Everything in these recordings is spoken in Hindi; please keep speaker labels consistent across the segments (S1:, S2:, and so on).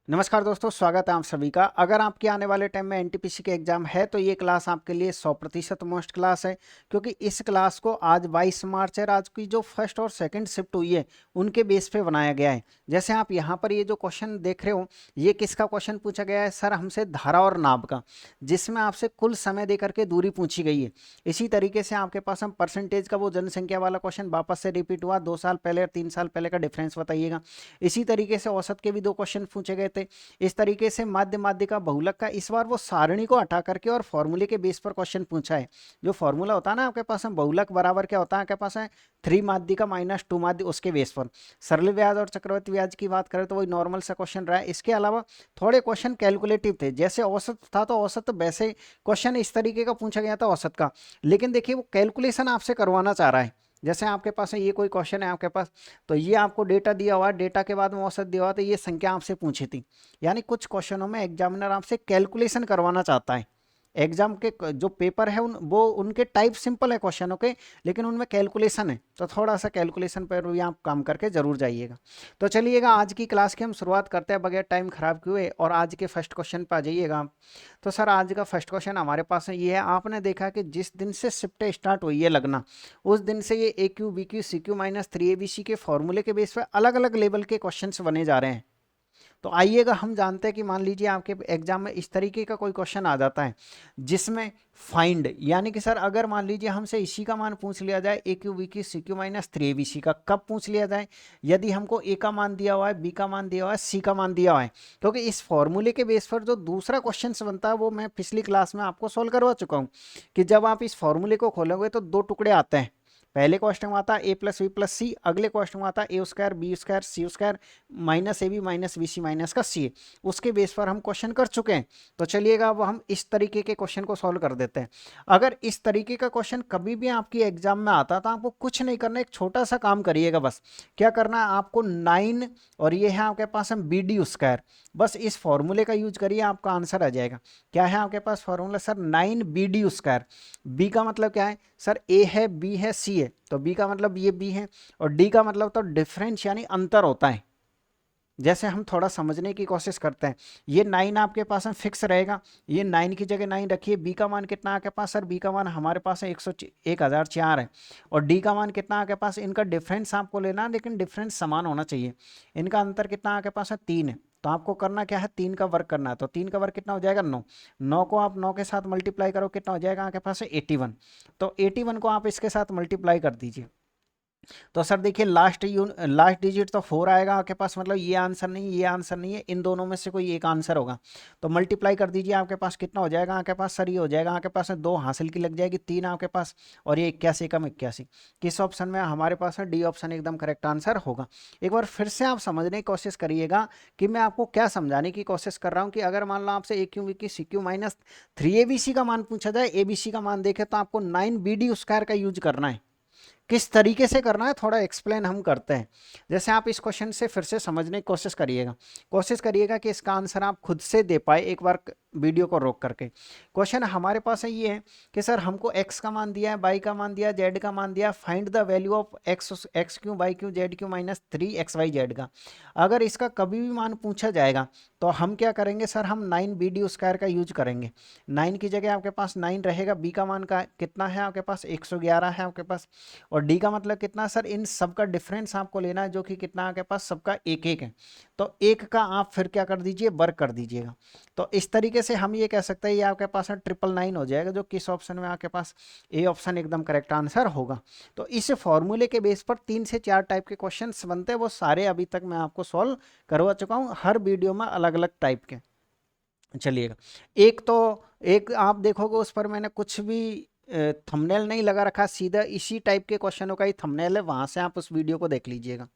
S1: नमस्कार दोस्तों, स्वागत है आप सभी का। अगर आपके आने वाले टाइम में एनटीपीसी के एग्जाम है तो ये क्लास आपके लिए 100% मोस्ट क्लास है, क्योंकि इस क्लास को आज 22 मार्च है, आज की जो फर्स्ट और सेकंड शिफ्ट हुई है उनके बेस पे बनाया गया है। जैसे आप यहाँ पर ये जो क्वेश्चन देख रहे हो, ये किसका क्वेश्चन पूछा गया है सर? हमसे धारा और नाभ का, जिसमें आपसे कुल समय दे करके दूरी पूछी गई है। इसी तरीके से आपके पास हम परसेंटेज का वो जनसंख्या वाला क्वेश्चन वापस से रिपीट हुआ, 2 साल पहले और 3 साल पहले का डिफरेंस बताइएगा। इसी तरीके से औसत के भी 2 क्वेश्चन पूछे गए थे। इस तरीके से माध्य माध्यिका बहुलक का इस बार वो सारणी को हटा करके और फॉर्मूले के बेस पर क्वेश्चन पूछा है। जो फॉर्मूला होता है ना आपके पास, बहुलक बराबर क्या होता है आपके पास है 3 माध्यिका माइनस 2 माध्य, उसके बेस पर। सरल ब्याज और चक्रवृद्धि ब्याज की बात करें तो वही नॉर्मल सा क्वेश्चन रहा है। इसके अलावा थोड़े क्वेश्चन कैलकुलेटिव थे, जैसे औसत था तो औसत वैसे क्वेश्चन इस तरीके का पूछा गया था औसत का, लेकिन देखिए वो कैलकुलेशन आपसे करवाना चाह रहा है। जैसे आपके पास है ये कोई क्वेश्चन है आपके पास, तो ये आपको डेटा दिया हुआ है, डेटा के बाद में औसत दिया हुआ, तो ये संख्या आपसे पूछी थी। यानी कुछ क्वेश्चनों में एग्जामिनर आपसे कैलकुलेशन करवाना चाहता है। एग्जाम के जो पेपर है वो उनके टाइप सिंपल है क्वेश्चनों के, लेकिन उनमें कैलकुलेशन है, तो थोड़ा सा कैलकुलेशन पर भी आप काम करके जरूर जाइएगा। तो चलिएगा आज की क्लास की हम शुरुआत करते हैं बगैर टाइम खराब किए, और आज के फर्स्ट क्वेश्चन पर आ जाइएगा आप। तो सर आज का फर्स्ट क्वेश्चन हमारे पास है, ये है आपने देखा कि जिस दिन से शिफ्टें स्टार्ट हुई है लगना, उस दिन से ये A Q B Q C Q minus 3 ABC के फॉर्मूले के बेस पर अलग अलग लेवल के क्वेश्चन बने जा रहे हैं। तो आइएगा हम जानते हैं कि मान लीजिए आपके एग्जाम में इस तरीके का कोई क्वेश्चन आ जाता है जिसमें फाइंड, यानी कि सर अगर मान लीजिए हमसे इसी का मान पूछ लिया जाए A Q B Q C Q minus 3 ABC का, कब पूछ लिया जाए? यदि हमको ए का मान दिया हुआ है, बी का मान दिया हुआ है, सी का मान दिया हुआ है, क्योंकि इस फॉर्मूले के बेस पर जो दूसरा क्वेश्चन बनता है वो मैं पिछली क्लास में आपको सोल्व करवा चुका हूँ कि जब आप इस फॉर्मूले को खोलोगे तो 2 टुकड़े आते हैं। पहले क्वेश्चन में आता है A plus B plus C, अगले क्वेश्चन में आता है A square B square C square minus A B minus B C minus का सी। उसके बेस पर हम क्वेश्चन कर चुके हैं। तो चलिएगा अब हम इस तरीके के क्वेश्चन को सॉल्व कर देते हैं। अगर इस तरीके का क्वेश्चन कभी भी आपकी एग्जाम में आता तो आपको कुछ नहीं करना, एक छोटा सा काम करिएगा बस। क्या करना है आपको 9 और ये है आपके पास हम बी डी स्क्वायर, बस इस फॉर्मूले का यूज करिए, आपका आंसर आ जाएगा। क्या है आपके पास formula sir? 9 BD square. B का मतलब क्या है सर? ए है, बी है, सी है, तो बी का मतलब ये बी है, और डी का मतलब तो डिफरेंस यानी अंतर होता है। जैसे हम थोड़ा समझने की कोशिश करते हैं, ये 9 आपके पास में फिक्स रहेगा, ये 9 की जगह 9 रखिए। बी का मान कितना आपके पास सर? बी का मान हमारे पास है 1004 है, और डी का मान कितना आपके पास? इनका डिफरेंस आपको लेना है, लेकिन डिफरेंस समान होना चाहिए। इनका अंतर कितना आपके पास है? 3 है। तो आपको करना क्या है? 3 का वर्ग करना है। तो 3 का वर्ग कितना हो जाएगा? 9। 9 को आप 9 के साथ मल्टीप्लाई करो, कितना हो जाएगा आपके पास है? 81। तो 81 को आप इसके साथ मल्टीप्लाई कर दीजिए। तो सर देखिए लास्ट डिजिट तो 4 आएगा आपके पास, मतलब ये आंसर नहीं, ये आंसर नहीं है, इन दोनों में से कोई एक आंसर होगा। तो मल्टीप्लाई कर दीजिए, आपके पास कितना हो जाएगा आपके पास सर? ये हो जाएगा आपके पास 2 हासिल की लग जाएगी, 3 आपके पास, और ये 81 कम 81। किस ऑप्शन में? हमारे पास है डी ऑप्शन एकदम करेक्ट आंसर होगा। एक बार फिर से आप समझने की कोशिश करिएगा कि मैं आपको क्या समझाने की कोशिश कर रहा हूँ, कि अगर मान लो आपसे A Q B Q C Q minus 3 ABC का मान पूछा जाए, ABC का मान देखे तो आपको 9 BD स्क्वायर का यूज करना है। किस तरीके से करना है थोड़ा एक्सप्लेन हम करते हैं। जैसे आप इस क्वेश्चन से फिर से समझने की कोशिश करिएगा कि इसका आंसर आप खुद से दे पाए, एक बार वीडियो को रोक करके। क्वेश्चन हमारे पास है ये है कि सर हमको x का मान दिया है, y का मान दिया है, z का मान दिया है, find the value of x cube y cube z cube minus 3XYZ का। अगर इसका कभी भी मान पूछा जाएगा तो हम क्या करेंगे सर? हम 9 BD स्क्वायर का यूज करेंगे। 9 की जगह आपके पास 9 रहेगा, बी का मान का कितना है आपके पास? 111 है आपके पास, और डी का मतलब कितना सर? इन सब का डिफरेंस आपको लेना है, जो कि कितना आपके पास सबका 1 1 है। तो 1 का आप फिर क्या कर दीजिए? वर्ग कर दीजिएगा। तो इस तरीके से हम ये कह सकते हैं ये आपके पास 999 हो जाएगा, जो किस ऑप्शन में आपके पास? ए ऑप्शन एकदम करेक्ट आंसर होगा। तो इस फॉर्मूले के बेस पर 3 से 4 टाइप के क्वेश्चन बनते हैं, वो सारे अभी तक मैं आपको सॉल्व करवा चुका हूँ, हर वीडियो में अलग अलग टाइप के। चलिएगा, एक आप देखोगे उस पर मैंने कुछ भी थंबनेल नहीं लगा रखा, सीधा इसी टाइप के क्वेश्चनों का ही थंबनेल है, वहां से आप उस वीडियो को देख लीजिएगा।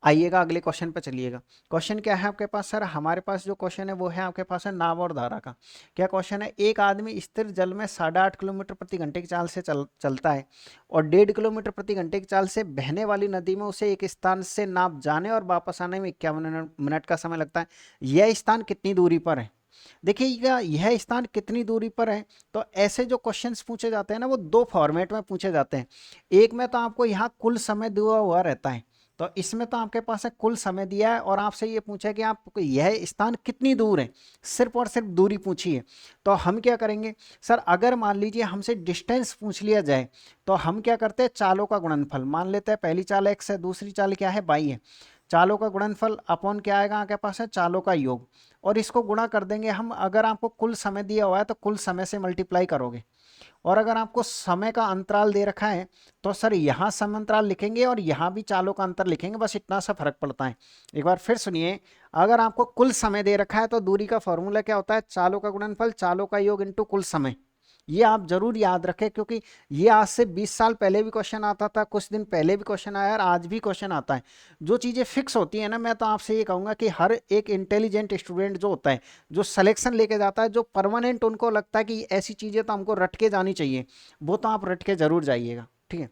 S1: आइएगा अगले क्वेश्चन पे चलिएगा। क्वेश्चन क्या है आपके पास सर? हमारे पास जो क्वेश्चन है वो है आपके पास है नाव और धारा का। क्या क्वेश्चन है? एक आदमी स्थिर जल में 8.5 किलोमीटर प्रति घंटे की चाल से चलता है, और 1.5 किलोमीटर प्रति घंटे की चाल से बहने वाली नदी में उसे एक स्थान से नाव जाने और वापस आने में 51 मिनट का समय लगता है। यह स्थान कितनी दूरी पर है? देखिएगा, यह स्थान कितनी दूरी पर है। तो ऐसे जो क्वेश्चंस पूछे जाते हैं ना, वो 2 फॉर्मेट में पूछे जाते हैं। एक में तो आपको यहाँ कुल समय दिया हुआ रहता है, तो इसमें तो आपके पास है कुल समय दिया है और आपसे ये पूछा है कि आप यह स्थान कितनी दूर है, सिर्फ और सिर्फ दूरी पूछी है। तो हम क्या करेंगे सर, अगर मान लीजिए हमसे डिस्टेंस पूछ लिया जाए तो हम क्या करते हैं, चालों का गुणनफल मान लेते हैं। पहली चाल x है, दूसरी चाल क्या है, y है। चालों का गुणनफल अपॉन क्या आएगा आपके पास है, चालों का योग, और इसको गुणा कर देंगे हम। अगर आपको कुल समय दिया हुआ है तो कुल समय से मल्टीप्लाई करोगे, और अगर आपको समय का अंतराल दे रखा है तो सर यहाँ समय अंतराल लिखेंगे और यहाँ भी चालों का अंतर लिखेंगे, बस इतना सा फर्क पड़ता है। एक बार फिर सुनिए, अगर आपको कुल समय दे रखा है तो दूरी का फॉर्मूला क्या होता है, चालों का गुणनफल चालों का योग इनटू कुल समय। ये आप जरूर याद रखें, क्योंकि ये आज से 20 साल पहले भी क्वेश्चन आता था, कुछ दिन पहले भी क्वेश्चन आया और आज भी क्वेश्चन आता है। जो चीज़ें फिक्स होती है ना, मैं तो आपसे ये कहूँगा कि हर एक इंटेलिजेंट स्टूडेंट जो होता है, जो सिलेक्शन लेके जाता है, जो परमानेंट उनको लगता है कि ऐसी चीज़ें तो हमको रट के जानी चाहिए, वो तो आप रट के जरूर जाइएगा, ठीक है।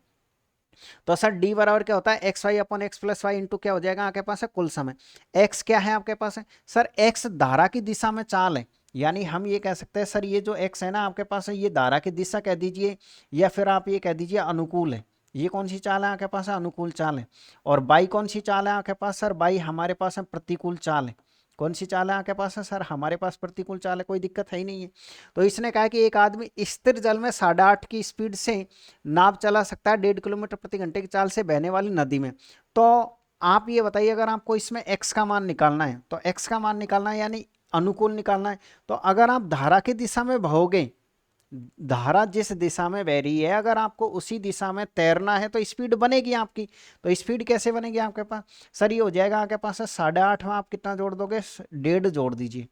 S1: तो सर डी बराबर क्या होता है, x y upon x plus y into क्या हो जाएगा आपके पास है, कुल समय। एक्स क्या है आपके पास है सर, एक्स धारा की दिशा में चाल है, यानी हम ये कह सकते हैं सर ये जो एक्स है ना आपके पास है, ये धारा की दिशा कह दीजिए, या फिर आप ये कह दीजिए अनुकूल है। ये कौन सी चाल है आपके पास है, अनुकूल चाल है। और बाई कौन सी चाल है आपके पास सर, बाई हमारे पास है प्रतिकूल चाल है। कौन सी चाल है आपके पास है सर, हमारे पास प्रतिकूल चाल है, कोई दिक्कत है ही नहीं है। तो इसने कहा कि एक आदमी स्थिर जल में 8.5 की स्पीड से नाव चला सकता है 1.5 किलोमीटर प्रति घंटे की चाल से बहने वाली नदी में। तो आप ये बताइए, अगर आपको इसमें x का मान निकालना है, तो x का मान निकालना है यानी अनुकूल निकालना है। तो अगर आप धारा की दिशा में बहोगे, धारा जिस दिशा में बह रही है, अगर आपको उसी दिशा में तैरना है तो स्पीड बनेगी आपकी। तो स्पीड कैसे बनेगी आपके पास सर, ये हो जाएगा आपके पास है 8.5 में आप कितना जोड़ दोगे, 1.5 जोड़ दीजिए।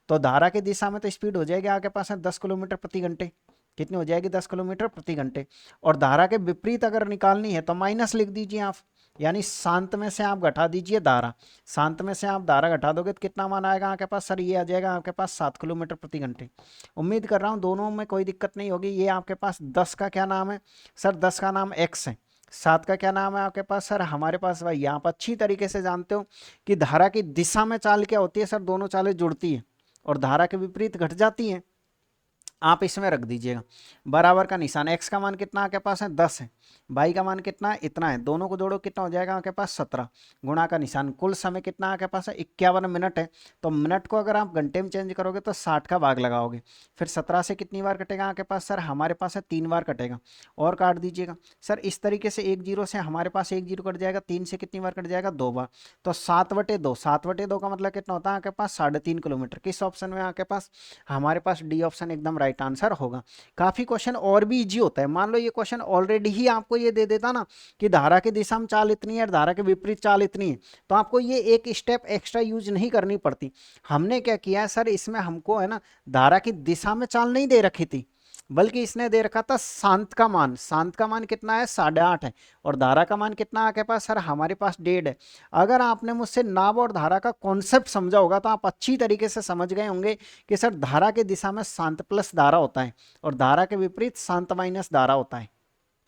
S1: तो धारा की दिशा में तो स्पीड हो जाएगी आपके पास है 10 किलोमीटर प्रति घंटे। कितनी हो जाएगी, 10 किलोमीटर प्रति घंटे। और धारा के विपरीत अगर निकालनी है तो माइनस लिख दीजिए आप, यानी शांत में से आप घटा दीजिए धारा। शांत में से आप धारा घटा दोगे तो कितना मान आएगा आपके पास सर, ये आ जाएगा आपके पास 7 किलोमीटर प्रति घंटे। उम्मीद कर रहा हूँ दोनों में कोई दिक्कत नहीं होगी। ये आपके पास 10 का क्या नाम है सर, 10 का नाम एक्स है। 7 का क्या नाम है आपके पास सर, हमारे पास भाई यहाँ पर अच्छी तरीके से जानते हो कि धारा की दिशा में चाल क्या होती है सर, दोनों चालें जुड़ती है और धारा के विपरीत घट जाती है। आप इसमें रख दीजिएगा बराबर का निशान। x का मान कितना आपके पास है, 10 है। y का मान कितना है, इतना है। दोनों को जोड़ो कितना हो जाएगा आपके पास, 17। गुणा का निशान। कुल समय कितना आपके पास है, 51 मिनट है। तो मिनट को अगर आप घंटे में चेंज करोगे तो 60 का भाग लगाओगे, फिर 17 से कितनी बार कटेगा आपके पास सर, हमारे पास है 3 बार कटेगा। और काट दीजिएगा सर इस तरीके से, 1 जीरो से हमारे पास 1 जीरो कट जाएगा, 3 से कितनी बार कट जाएगा, 2 बार। तो 7/2, 7/2 का मतलब कितना होता है आपके पास, 3.5 किलोमीटर। किस ऑप्शन में आपके पास, हमारे पास डी ऑप्शन एकदम राइट आंसर होगा। काफी क्वेश्चन और भी इजी होता है। मान लो ये क्वेश्चन ऑलरेडी ही आपको ये दे देता ना कि धारा की दिशा में चाल इतनी है, धारा के विपरीत चाल इतनी है, तो आपको ये एक स्टेप एक्स्ट्रा यूज नहीं करनी पड़ती। हमने क्या किया है सर, इसमें हमको है ना धारा की दिशा में चाल नहीं दे रखी थी, बल्कि इसने दे रखा था शांत का मान। शांत का मान कितना है, 8.5 है। और धारा का मान कितना है आपके पास सर, हमारे पास 1.5 है। अगर आपने मुझसे नाव और धारा का कॉन्सेप्ट समझा होगा तो आप अच्छी तरीके से समझ गए होंगे कि सर धारा की दिशा में शांत प्लस धारा होता है और धारा के विपरीत शांत माइनस धारा होता है।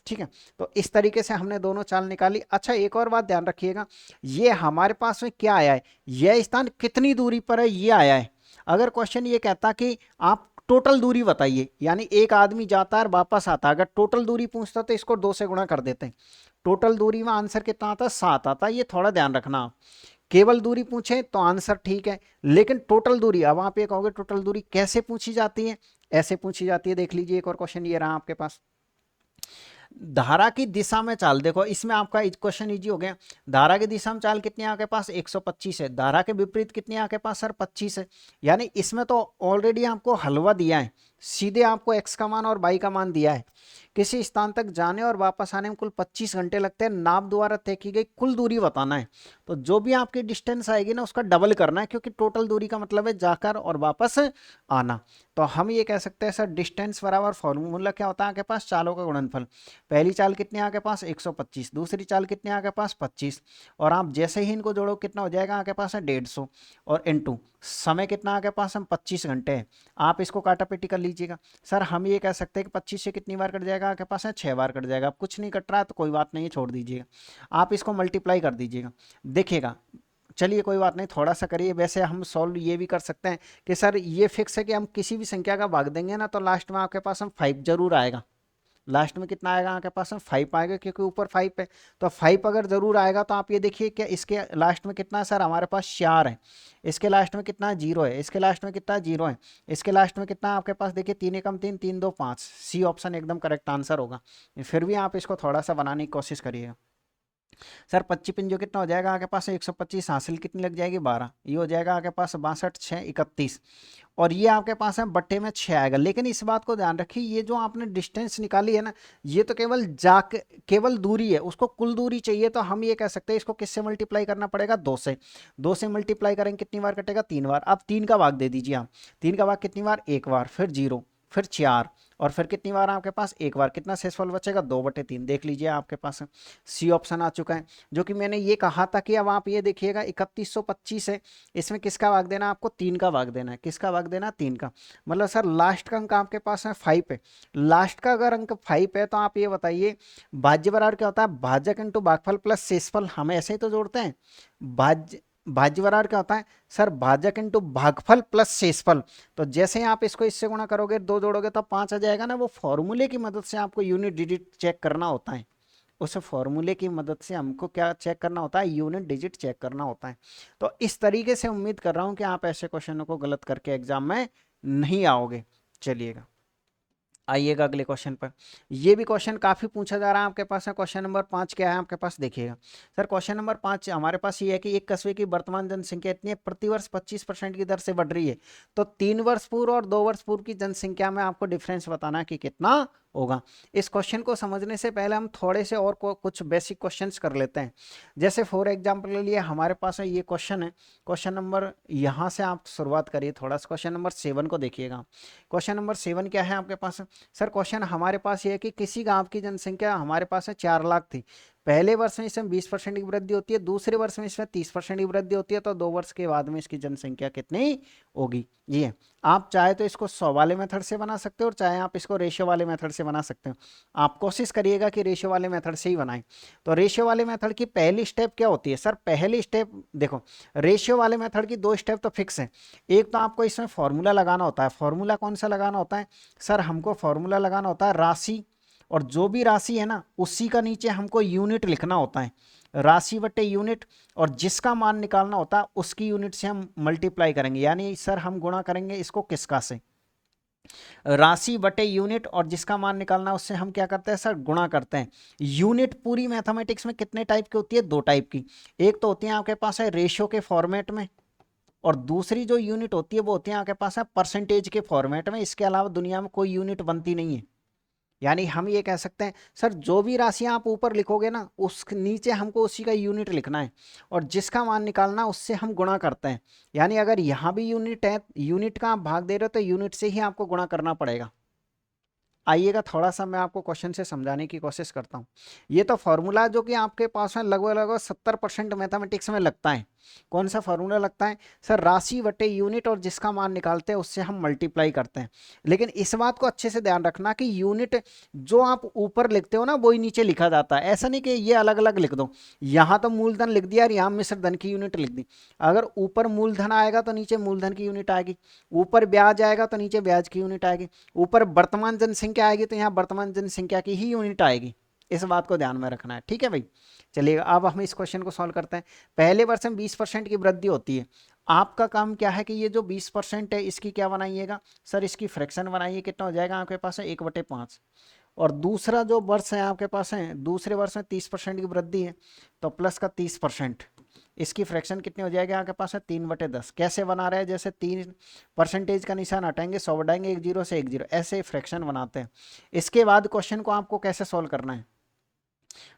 S1: ठीक है, तो इस तरीके से हमने दोनों चाल निकाली। अच्छा एक और बात ध्यान रखिएगा, ये हमारे पास में क्या आया है, यह स्थान कितनी दूरी पर है, ये आया है। अगर क्वेश्चन ये कहता कि आप टोटल दूरी बताइए, यानी एक आदमी जाता है और वापस आता है, अगर टोटल दूरी पूछता तो इसको 2 से गुणा कर देते हैं। टोटल दूरी में आंसर कितना आता है, 7 आता है। ये थोड़ा ध्यान रखना आप। केवल दूरी पूछे तो आंसर ठीक है, लेकिन टोटल दूरी, अब आप ये कहोगे टोटल दूरी कैसे पूछी जाती है, ऐसे पूछी जाती है। देख लीजिए एक और क्वेश्चन ये रहा आपके पास, धारा की दिशा में चाल। देखो इसमें आपका क्वेश्चन इजी हो गया। धारा की दिशा में चाल कितनी है आपके पास, 125 है। धारा के विपरीत कितनी है आपके पास सर, 25 है। यानी इसमें तो ऑलरेडी आपको हलवा दिया है, सीधे आपको x का मान और y का मान दिया है। किसी स्थान तक जाने और वापस आने में कुल 25 घंटे लगते हैं। नाव द्वारा तय की गई कुल दूरी बताना है। तो जो भी आपकी डिस्टेंस आएगी ना उसका डबल करना है, क्योंकि टोटल दूरी का मतलब है जाकर और वापस आना। तो हम ये कह सकते हैं सर डिस्टेंस बराबर, फॉर्मूला क्या होता है आपके पास, चालों का गुणनफल। पहली चाल कितनी है आपके पास, 125। दूसरी चाल कितनी है आपके पास, 25। और आप जैसे ही इनको जोड़ो कितना हो जाएगा आपके पास है 150। और इनटू समय कितना आपके पास, हम 25 घंटे है। आप इसको काटापेटी कर लीजिएगा। सर हम ये कह सकते हैं कि 25 से कितनी बार कट जाएगा आपके पास है, 6 बार कट जाएगा। अब कुछ नहीं कट रहा है तो कोई बात नहीं है, छोड़ दीजिएगा। आप इसको मल्टीप्लाई कर दीजिएगा, देखिएगा। चलिए कोई बात नहीं, थोड़ा सा करिए। वैसे हम सॉल्व ये भी कर सकते हैं कि सर ये फिक्स है कि हम किसी भी संख्या का भाग देंगे ना तो लास्ट में आपके पास हम 5 जरूर आएगा। लास्ट में कितना आएगा आपके पास में 5 आएगा, क्योंकि ऊपर 5 है तो 5 अगर जरूर आएगा तो आप ये देखिए कि इसके लास्ट में कितना है सर, हमारे पास 4 है, इसके लास्ट में कितना 0 है, इसके लास्ट में कितना 0 है, इसके लास्ट में कितना आपके पास देखिए 3 एकम 3, 3 2 5, सी ऑप्शन एकदम करेक्ट आंसर होगा। फिर भी आप इसको थोड़ा सा बनाने की कोशिश करिएगा। सर 25 पिंजो कितना हो जाएगा आपके पास 125, हासिल कितनी लग जाएगी 12, ये हो जाएगा आपके पास 62 6 31, और ये आपके पास है बट्टे में 6 आएगा। लेकिन इस बात को ध्यान रखिए, ये जो आपने डिस्टेंस निकाली है ना, ये तो केवल दूरी है, उसको कुल दूरी चाहिए तो हम ये कह सकते हैं इसको किससे मल्टीप्लाई करना पड़ेगा, 2 से। 2 से मल्टीप्लाई करेंगे कितनी बार कटेगा, 3 बार। अब 3 का भाग दे दीजिए आप, 3 का भाग कितनी बार, 1 बार, फिर 0, फिर 4, और फिर कितनी बार आपके पास, 1 बार। कितना शेषफल बचेगा, 2/3। देख लीजिए आपके पास सी ऑप्शन आ चुका है। जो कि मैंने ये कहा था कि अब आप ये देखिएगा 3125 है, इसमें किसका भाग देना है आपको, 3 का भाग देना है। किसका भाग देना है, 3 का। मतलब सर लास्ट का अंक आपके पास है 5 है, लास्ट का अगर अंक 5 है तो आप ये बताइए भाज्य बराबर क्या होता है, भाजक इंटू भागफल प्लस शेषफल, हम ऐसे ही तो जोड़ते हैं। भाज्य बराबर क्या होता है सर, भाजक इंटू भागफल प्लस शेषफल। तो जैसे ही आप इसको इससे गुणा करोगे, 2 जोड़ोगे तो 5 आ जाएगा ना। वो फॉर्मूले की मदद से आपको यूनिट डिजिट चेक करना होता है, उस फॉर्मूले की मदद से हमको क्या चेक करना होता है, यूनिट डिजिट चेक करना होता है। तो इस तरीके से उम्मीद कर रहा हूं कि आप ऐसे क्वेश्चनों को गलत करके एग्जाम में नहीं आओगे। चलिएगा आइएगा अगले क्वेश्चन पर। ये भी क्वेश्चन काफी पूछा जा रहा है आपके पास है। क्वेश्चन नंबर 5 क्या है आपके पास, देखिएगा सर। क्वेश्चन नंबर 5 हमारे पास ये है कि एक कस्बे की वर्तमान जनसंख्या इतनी है, प्रतिवर्ष 25% की दर से बढ़ रही है, तो 3 वर्ष पूर्व और 2 वर्ष पूर्व की जनसंख्या में आपको डिफरेंस बताना है कि कितना होगा। इस क्वेश्चन को समझने से पहले हम थोड़े से और कुछ बेसिक क्वेश्चंस कर लेते हैं। जैसे फॉर एग्जांपल के लिए हमारे पास है ये क्वेश्चन है, क्वेश्चन नंबर, यहाँ से आप शुरुआत करिए थोड़ा सा। क्वेश्चन नंबर 7 को देखिएगा। क्वेश्चन नंबर 7 क्या है आपके पास सर, क्वेश्चन हमारे पास ये है कि किसी गांव की जनसंख्या हमारे पास है 4 लाख थी, पहले वर्ष में इसमें 20% की वृद्धि होती है, दूसरे वर्ष में इसमें 30% की वृद्धि होती है, तो 2 वर्ष के बाद में इसकी जनसंख्या कितनी होगी। ये आप चाहे तो इसको 100 वाले मेथड से बना सकते हो, और चाहे आप इसको रेशियो वाले मेथड से बना सकते हो। आप कोशिश करिएगा कि रेशियो वाले मेथड से ही बनाएं। तो रेशियो वाले मेथड की पहली स्टेप क्या होती है सर, पहली स्टेप देखो, रेशियो वाले मेथड की 2 स्टेप तो फिक्स है। एक तो आपको इसमें फॉर्मूला लगाना होता है। फॉर्मूला कौन सा लगाना होता है सर, हमको फॉर्मूला लगाना होता है राशि, और जो भी राशि है ना उसी का नीचे हमको यूनिट लिखना होता है, राशि बटे यूनिट, और जिसका मान निकालना होता है उसकी यूनिट से हम मल्टीप्लाई करेंगे। यानी सर हम गुणा करेंगे इसको किसका से, राशि बटे यूनिट, और जिसका मान निकालना उससे हम क्या करते हैं सर, गुणा करते हैं। यूनिट पूरी मैथमेटिक्स में कितने टाइप की होती है, 2 टाइप की। एक तो होती है आपके पास है रेशियो के फॉर्मेट में, और दूसरी जो यूनिट होती है वो होती है आपके पास है परसेंटेज के फॉर्मेट में। इसके अलावा दुनिया में कोई यूनिट बनती नहीं है। यानी हम ये कह सकते हैं सर, जो भी राशि आप ऊपर लिखोगे ना उस नीचे हमको उसी का यूनिट लिखना है, और जिसका मान निकालना उससे हम गुणा करते हैं। यानी अगर यहाँ भी यूनिट है, यूनिट का आप भाग दे रहे हो तो यूनिट से ही आपको गुणा करना पड़ेगा। आइएगा थोड़ा सा मैं आपको क्वेश्चन से समझाने की कोशिश करता हूँ। ये तो फॉर्मूला जो कि आपके पास में लगभग लगभग 70% मैथमेटिक्स में लगता है। कौन सा फॉर्मूला लगता है सर, राशि बटे यूनिट, और जिसका मान निकालते हैं उससे हम मल्टीप्लाई करते हैं। लेकिन इस बात को अच्छे से ध्यान रखना कि यूनिट जो आप ऊपर लिखते हो ना वही नीचे लिखा जाता है। ऐसा नहीं कि ये अलग अलग लिख दो, यहाँ तो मूलधन लिख दिया और यहाँ मिश्र धन की यूनिट लिख दी। अगर ऊपर मूलधन आएगा तो नीचे मूलधन की यूनिट आएगी, ऊपर ब्याज आएगा तो नीचे ब्याज की यूनिट आएगी, ऊपर वर्तमान जनसंख्या आएगी तो यहाँ वर्तमान जनसंख्या की ही यूनिट आएगी। इस बात को ध्यान में रखना है, ठीक है भाई। चलिए अब हम इस क्वेश्चन को सॉल्व करते हैं। पहले वर्ष में 20% की वृद्धि होती है। आपका काम क्या है कि ये जो 20% है इसकी क्या बनाइएगा सर, इसकी फ्रैक्शन बनाइए। कितना हो जाएगा आपके पास है 1/5। और दूसरा जो वर्ष है आपके पास है, दूसरे वर्ष में 30% की वृद्धि है, तो प्लस का 30%, इसकी फ्रैक्शन कितनी हो जाएगी आपके पास है 3/10। कैसे बना रहे हैं, जैसे 3% का निशान हटाएंगे, 100 बढ़ाएंगे, 1 0 से 1 0, ऐसे फ्रैक्शन बनाते हैं। इसके बाद क्वेश्चन को आपको कैसे सॉल्व करना है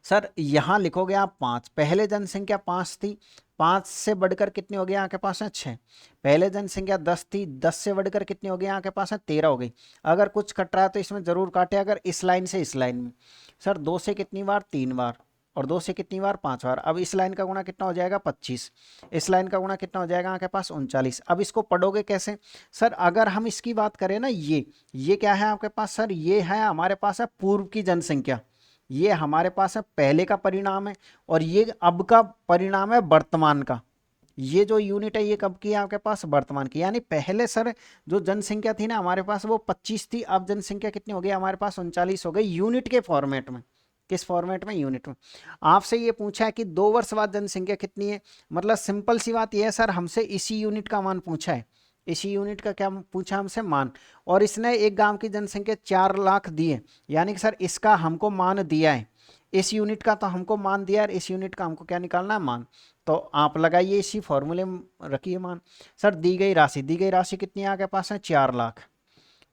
S1: सर, यहां लिखोगे आप 5, पहले जनसंख्या 5 थी, 5 से बढ़कर कितनी हो गई आपके पास है 6। पहले जनसंख्या 10 थी, 10 से बढ़कर कितनी हो गई आपके पास है 13 हो गई। अगर कुछ कट रहा है तो इसमें जरूर काटे, अगर इस लाइन से इस लाइन में सर 2 से कितनी बार 3 बार, और 2 से कितनी बार 5 बार। अब इस लाइन का गुणा कितना हो जाएगा 25, इस लाइन का गुणा कितना हो जाएगा आपके पास 39। अब इसको पढ़ोगे कैसे सर, अगर हम इसकी बात करें ना, ये क्या है आपके पास सर, ये है हमारे पास है पूर्व की जनसंख्या, ये हमारे पास है पहले का परिणाम है, और ये अब का परिणाम है वर्तमान का। ये जो यूनिट है ये कब की है आपके पास, वर्तमान की। यानी पहले सर जो जनसंख्या थी ना हमारे पास वो 25 थी, अब जनसंख्या कितनी हो गई हमारे पास 39 हो गई यूनिट के फॉर्मेट में। किस फॉर्मेट में, यूनिट में। आपसे ये पूछा है कि 2 वर्ष बाद जनसंख्या कितनी है, मतलब सिंपल सी बात यह है सर, हमसे इसी यूनिट का मान पूछा है, इसी यूनिट का क्या पूछा हमसे, मान। और इसने एक गांव की जनसंख्या 4 लाख दी है, यानी कि सर इसका हमको मान दिया है, इस यूनिट का तो हमको मान दिया है, इस यूनिट का हमको क्या निकालना है, मान। तो आप लगाइए इसी फॉर्मूले में रखिए मान। सर दी गई राशि कितनी है आपके पास है, 4 लाख,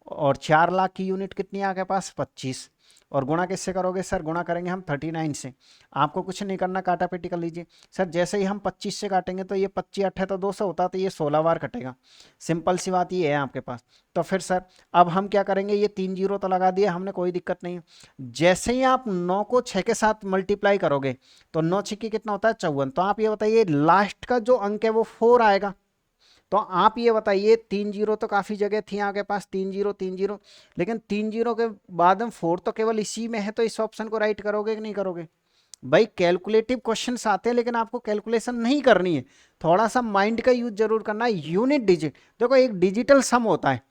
S1: और 4 लाख की यूनिट कितनी है आपके पास, 25, और गुणा किससे करोगे सर, गुणा करेंगे हम 39 से। आपको कुछ नहीं करना, काटा पेटी कर लीजिए सर। जैसे ही हम 25 से काटेंगे तो ये 25 8 तो 200 होता, तो ये 16 बार कटेगा। सिंपल सी बात ये है आपके पास। तो फिर सर अब हम क्या करेंगे, ये 3 जीरो तो लगा दिए हमने, कोई दिक्कत नहीं है। जैसे ही आप 9 को 6 के साथ मल्टीप्लाई करोगे तो 9 6 कितना होता है, 54। तो आप ये बताइए लास्ट का जो अंक है वो 4 आएगा। तो आप ये बताइए 3 जीरो तो काफी जगह थी आपके पास, 3 जीरो, लेकिन 3 जीरो के बाद में 4 तो केवल इसी में है, तो इस ऑप्शन को राइट करोगे कि नहीं करोगे। भाई कैलकुलेटिव क्वेश्चंस आते हैं लेकिन आपको कैलकुलेशन नहीं करनी है, थोड़ा सा माइंड का यूज जरूर करना है। यूनिट डिजिट, देखो एक डिजिटल सम होता है,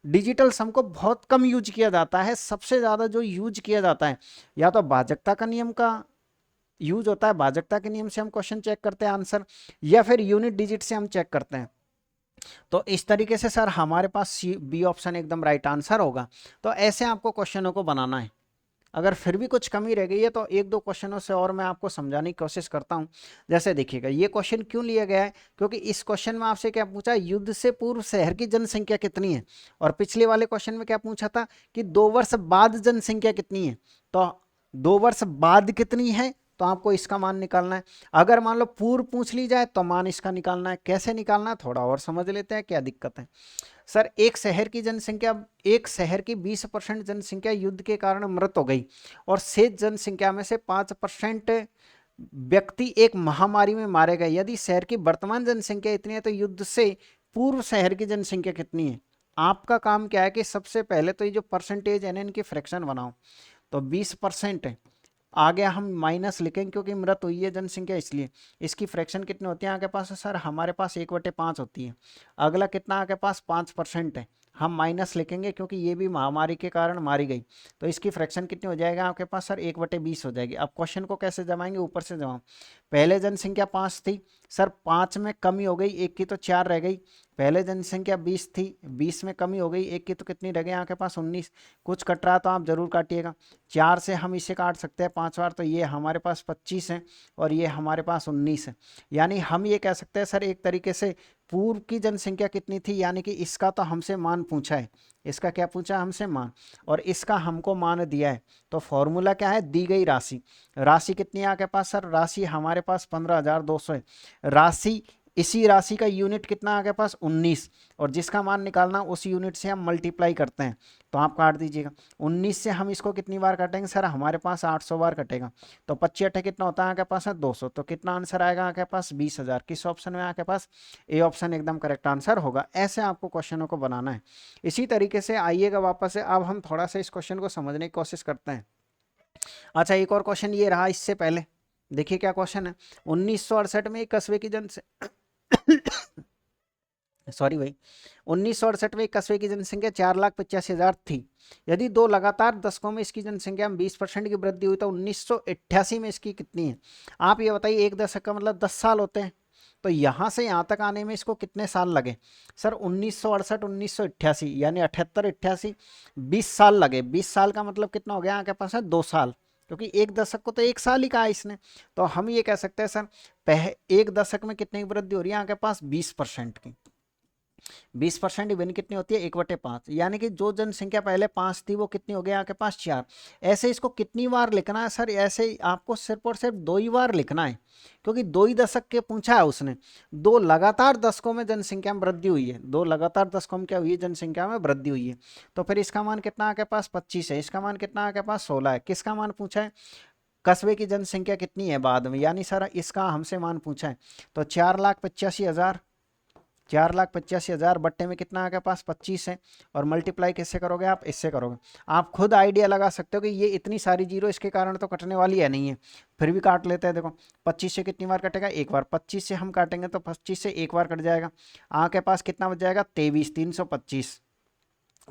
S1: डिजिटल सम को बहुत कम यूज किया जाता है, सबसे ज्यादा जो यूज किया जाता है या तो भाजकता का नियम का यूज होता है, भाजकता के नियम से हम क्वेश्चन चेक करते हैं आंसर, या फिर यूनिट डिजिट से हम चेक करते हैं। तो इस तरीके से सर हमारे पास सी बी ऑप्शन एकदम राइट आंसर होगा। तो ऐसे आपको क्वेश्चनों को बनाना है। अगर फिर भी कुछ कमी रह गई है तो एक दो क्वेश्चनों से और मैं आपको समझाने की कोशिश करता हूं। जैसे देखिएगा ये क्वेश्चन क्यों लिया गया है, क्योंकि इस क्वेश्चन में आपसे क्या पूछा, युद्ध से पूर्व शहर की जनसंख्या कितनी है, और पिछले वाले क्वेश्चन में क्या पूछा था कि 2 वर्ष बाद जनसंख्या कितनी है। तो 2 वर्ष बाद कितनी है तो आपको इसका मान निकालना है। अगर मान लो पूर्व पूछ ली जाए तो मान इसका निकालना है। कैसे निकालना है थोड़ा और समझ लेते हैं, क्या दिक्कत है। सर एक शहर की जनसंख्या, एक शहर की 20% जनसंख्या युद्ध के कारण मृत हो गई, और शेष जनसंख्या में से 5% व्यक्ति एक महामारी में मारे गए। यदि शहर की वर्तमान जनसंख्या इतनी है तो युद्ध से पूर्व शहर की जनसंख्या कितनी है। आपका काम क्या है कि सबसे पहले तो ये जो परसेंटेज है ना इनकी फ्रैक्शन बनाओ। तो 20% है, आगे हम माइनस लिखेंगे क्योंकि मृत हुई है जनसंख्या इसलिए। इसकी फ्रैक्शन कितनी होती है आपके पास, सर हमारे पास 1/5 होती है। अगला कितना आपके पास 5% है, हम माइनस लिखेंगे क्योंकि ये भी महामारी के कारण मारी गई। तो इसकी फ्रैक्शन कितनी हो जाएगा आपके पास सर, 1/20 हो जाएगी। अब क्वेश्चन को कैसे जमाएंगे, ऊपर से जमाओ। पहले जनसंख्या 5 थी सर, 5 में कमी हो गई, एक की तो 4 रह गई। पहले जनसंख्या 20 थी, 20 में कमी हो गई, एक की तो कितनी रह गई आपके पास 19। कुछ कट रहा तो आप जरूर काटिएगा। 4 से हम इसे काट सकते हैं 5 बार, तो ये हमारे पास 25 है और ये हमारे पास 19 है। यानी हम ये कह सकते हैं सर एक तरीके से पूर्व की जनसंख्या कितनी थी, यानी कि इसका तो हमसे मान पूछा है, इसका क्या पूछा हमसे मान, और इसका हमको मान दिया है। तो फॉर्मूला क्या है, दी गई राशि। राशि कितनी है आपके पास सर, राशि हमारे पास 15,200 है। राशि, इसी राशि का यूनिट कितना आपके पास 19, और जिसका मान निकालना उस यूनिट से हम मल्टीप्लाई करते हैं। तो आप काट दीजिएगा 19 से हम इसको कितनी बार काटेंगे सर, हमारे पास 800 बार कटेगा। तो 25 8 कितना होता है आपके पास है 200। तो कितना आंसर आएगा आपके पास 20,000। किस ऑप्शन में आपके पास, ए ऑप्शन एकदम करेक्ट आंसर होगा। ऐसे आपको क्वेश्चनों को बनाना है। इसी तरीके से आइएगा वापस से, अब हम थोड़ा सा इस क्वेश्चन को समझने की कोशिश करते हैं। अच्छा एक और क्वेश्चन ये रहा इससे पहले, देखिए क्या क्वेश्चन है। 1968 में एक कस्बे की सॉरी भाई, 1968 में कस्बे की जनसंख्या 4,85,000 थी। यदि 2 लगातार दशकों में इसकी जनसंख्या में 20% की वृद्धि हुई तो 1988 में इसकी कितनी है। आप ये बताइए, एक दशक का मतलब 10 साल होते हैं, तो यहां से यहां तक आने में इसको कितने साल लगे सर, 1968 1988 यानी 78 88 20 साल लगे। 20 साल का मतलब कितना हो गया आपके पास है 2 साल, क्योंकि एक दशक को तो 1 साल ही कहा इसने। तो हम ये कह सकते हैं सर एक दशक में कितने की वृद्धि हो रही है आपके पास 20% की। 20% इवन कितनी होती है 1/5, यानी कि जो जनसंख्या पहले 5 थी वो कितनी हो गई आपके पास 4। ऐसे इसको कितनी बार लिखना है सर, ऐसे आपको सिर्फ और सिर्फ 2 ही बार लिखना है, क्योंकि 2 ही दशक के पूछा है उसने। 2 लगातार दशकों में जनसंख्या में वृद्धि हुई है, 2 लगातार दशकों में क्या हुई है, जनसंख्या में वृद्धि हुई है। तो फिर इसका मान कितना आपके पास 25 है, इसका मान कितना आपके पास 16 है। किसका मान पूछा है, कस्बे की जनसंख्या कितनी है बाद में, यानी सर इसका हमसे मान पूछा है। तो 4,85,000, 4,85,000 बट्टे में कितना आपके पास 25 है, और मल्टीप्लाई किससे करोगे आप, इससे करोगे। आप खुद आइडिया लगा सकते हो कि ये इतनी सारी जीरो इसके कारण तो कटने वाली है नहीं है, फिर भी काट लेते हैं। देखो 25 से कितनी बार कटेगा, एक बार। 25 से हम काटेंगे तो 25 से एक बार कट जाएगा, आपके पास कितना बच जाएगा 23, 325,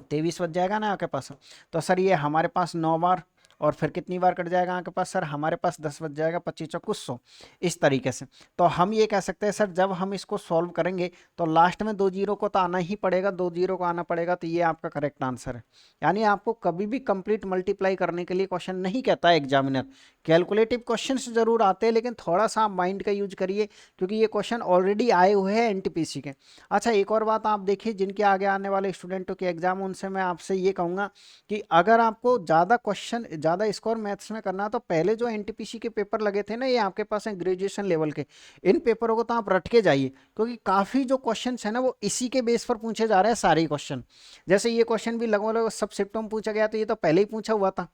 S1: 23 बच जाएगा ना आपके पास। तो सर ये हमारे पास 9 बार, और फिर कितनी बार कट जाएगा आपके पास, सर हमारे पास 10 बच जाएगा, 25 चौको 100, इस तरीके से। तो हम ये कह सकते हैं सर जब हम इसको सॉल्व करेंगे तो लास्ट में 2 जीरो को तो आना ही पड़ेगा, 2 जीरो को आना पड़ेगा, तो ये आपका करेक्ट आंसर है। यानी आपको कभी भी कंप्लीट मल्टीप्लाई करने के लिए क्वेश्चन नहीं कहता है एग्जामिनर, कैलकुलेटिव क्वेश्चन जरूर आते हैं, लेकिन थोड़ा सा आप माइंड का यूज करिए, क्योंकि ये क्वेश्चन ऑलरेडी आए हुए हैं एनटीपीसी के। अच्छा एक और बात आप देखिए, जिनके आगे आने वाले स्टूडेंटों के एग्जाम, उनसे मैं आपसे ये कहूँगा कि अगर आपको ज़्यादा क्वेश्चन, ज़्यादा स्कोर मैथ्स में करना, तो पहले जो एनटीपीसी के पेपर लगे थे ना, ये आपके पास हैं ग्रेजुएशन लेवल के, इन पेपरों को तो आप रट के जाइए, क्योंकि काफ़ी जो क्वेश्चन है ना वो इसी के बेस पर पूछे जा रहे हैं सारे क्वेश्चन। जैसे ये क्वेश्चन भी लगभग सब शिफ्टों में पूछा गया, तो ये तो पहले ही पूछा हुआ था,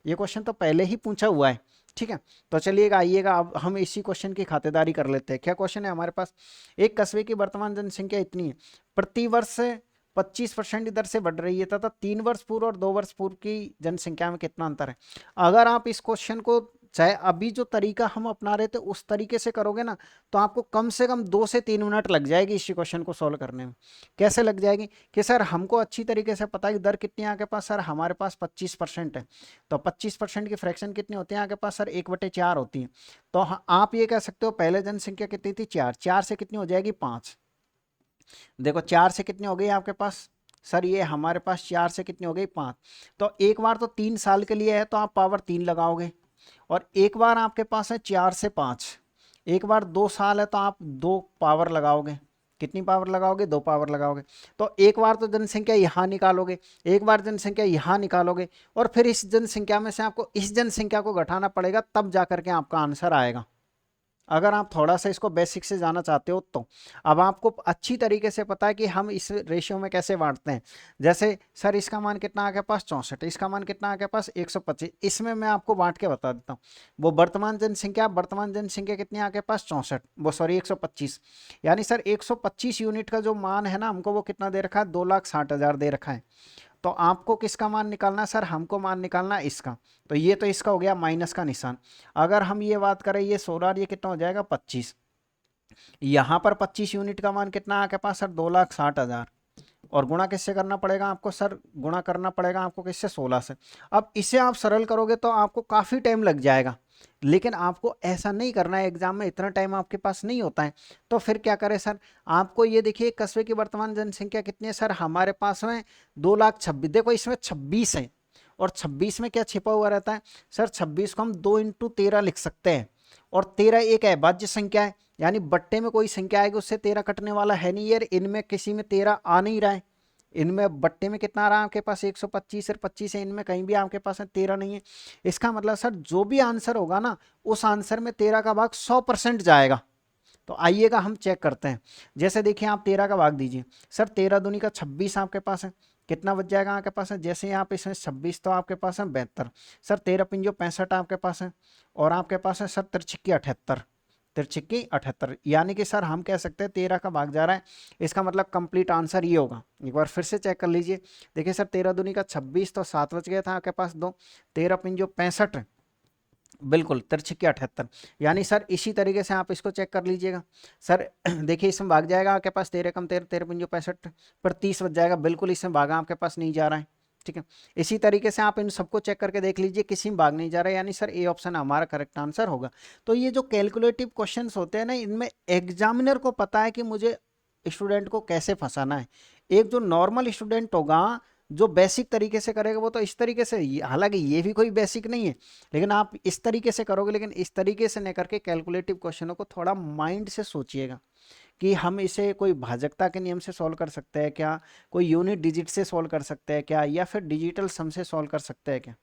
S1: ये क्वेश्चन तो पहले ही पूछा हुआ है, ठीक है। तो चलिएगा आइएगा, अब हम इसी क्वेश्चन की खातेदारी कर लेते हैं। क्या क्वेश्चन है हमारे पास, एक कस्बे की वर्तमान जनसंख्या इतनी है, प्रतिवर्ष 25% दर से बढ़ रही है तथा 3 वर्ष पूर्व और 2 वर्ष पूर्व की जनसंख्या में कितना अंतर है। अगर आप इस क्वेश्चन को चाहे अभी जो तरीका हम अपना रहे थे उस तरीके से करोगे ना, तो आपको कम से कम 2 से 3 मिनट लग जाएगी इस क्वेश्चन को सॉल्व करने में। कैसे लग जाएगी कि सर हमको अच्छी तरीके से पता है कि दर कितनी है आपके पास, सर हमारे पास 25% है, तो 25% की फ्रैक्शन कितनी होती है आपके पास, सर 1/4 होती है। तो आप ये कह सकते हो पहले जनसंख्या कितनी थी, 4, 4 से कितनी हो जाएगी 5। देखो 4 से कितनी हो गई आपके पास, सर ये हमारे पास 4 से कितनी हो गई 5। तो एक बार तो 3 साल के लिए है तो आप पावर 3 लगाओगे, और एक बार आपके पास है 4 से 5, एक बार 2 साल है तो आप 2 पावर लगाओगे। कितनी पावर लगाओगे, 2 पावर लगाओगे। तो एक बार तो जनसंख्या यहाँ निकालोगे, एक बार जनसंख्या यहाँ निकालोगे, और फिर इस जनसंख्या में से आपको इस जनसंख्या को घटाना पड़ेगा, तब जाकर के आपका आंसर आएगा। अगर आप थोड़ा सा इसको बेसिक से जाना चाहते हो तो अब आपको अच्छी तरीके से पता है कि हम इस रेशियो में कैसे बांटते हैं। जैसे सर इसका मान कितना आ गया पास 64, इसका मान कितना आ गया पास 125, इसमें मैं आपको बांट के बता देता हूँ। वो वर्तमान जनसंख्या कितनी आ गया पास 64, वो सॉरी 125, यानी सर 125 यूनिट का जो मान है ना, हमको वो कितना दे रखा है, 2,60,000 दे रखा है। तो आपको किसका मान निकालना है सर, हमको मान निकालना है इसका। तो ये तो इसका हो गया माइनस का निशान। अगर हम ये बात करें ये 16, ये कितना हो जाएगा 25, यहाँ पर 25 यूनिट का मान कितना है आपके पास सर 2,60,000, और गुणा किससे करना पड़ेगा आपको, सर गुणा करना पड़ेगा आपको किससे, 16 से। अब इसे आप सरल करोगे तो आपको काफ़ी टाइम लग जाएगा, लेकिन आपको ऐसा नहीं करना है, एग्जाम में इतना टाइम आपके पास नहीं होता है। तो फिर क्या करें सर, आपको ये देखिए कस्बे की वर्तमान जनसंख्या कितनी है, सर हमारे पास में 2,26,000, देखो इसमें 26 है, और 26 में क्या छिपा हुआ रहता है, सर 26 को हम 2 × 13 लिख सकते हैं, और 13 एक अभाज्य संख्या है, यानी बट्टे में कोई संख्या आएगी उससे 13 कटने वाला है नहीं यार, इनमें किसी में 13 आ नहीं रहा है, इनमें बट्टे में कितना आ रहा है आपके पास 125 और 25 है, इनमें कहीं भी आपके पास 13 नहीं है। इसका मतलब सर जो भी आंसर होगा ना, उस आंसर में 13 का भाग 100% जाएगा। तो आइएगा हम चेक करते हैं। जैसे देखिए आप 13 का भाग दीजिए, सर 13 दूनी का 26 आपके पास है, कितना बच जाएगा आपके पास है, जैसे यहाँ पे इसमें 26 तो आपके पास है 72, सर 13 पंजो 65 आपके पास है, और आपके पास है सर 73 78, 73 78, यानी कि सर हम कह सकते हैं 13 का भाग जा रहा है, इसका मतलब कंप्लीट आंसर ये होगा। एक बार फिर से चेक कर लीजिए, देखिए सर 13 दूनी का 26, तो 7 बच गया था आपके पास 2, 13 पंजो 65, बिल्कुल 73 78, यानी सर इसी तरीके से आप इसको चेक कर लीजिएगा। सर देखिए इसमें भाग जाएगा आपके पास 13 कम 13, 13 पंजो 65 पर 30 बच जाएगा, बिल्कुल इसमें भागा आपके पास नहीं जा रहा है, ठीक है। इसी तरीके से आप इन सबको चेक करके देख लीजिए, किसी में भाग नहीं जा रहा है, यानी सर ए ऑप्शन हमारा करेक्ट आंसर होगा। तो ये जो कैलकुलेटिव क्वेश्चंस होते हैं ना, इनमें एग्जामिनर को पता है कि मुझे स्टूडेंट को कैसे फंसाना है। एक जो नॉर्मल स्टूडेंट होगा, जो बेसिक तरीके से करेगा, वो तो इस तरीके से, हालांकि ये भी कोई बेसिक नहीं है, लेकिन आप इस तरीके से करोगे, लेकिन इस तरीके से नहीं करके कैलकुलेटिव क्वेश्चनों को थोड़ा माइंड से सोचिएगा कि हम इसे कोई भाजकता के नियम से सॉल्व कर सकते हैं क्या, कोई यूनिट डिजिट से सॉल्व कर सकते हैं क्या, या फिर डिजिटल सम से सॉल्व कर सकते हैं क्या,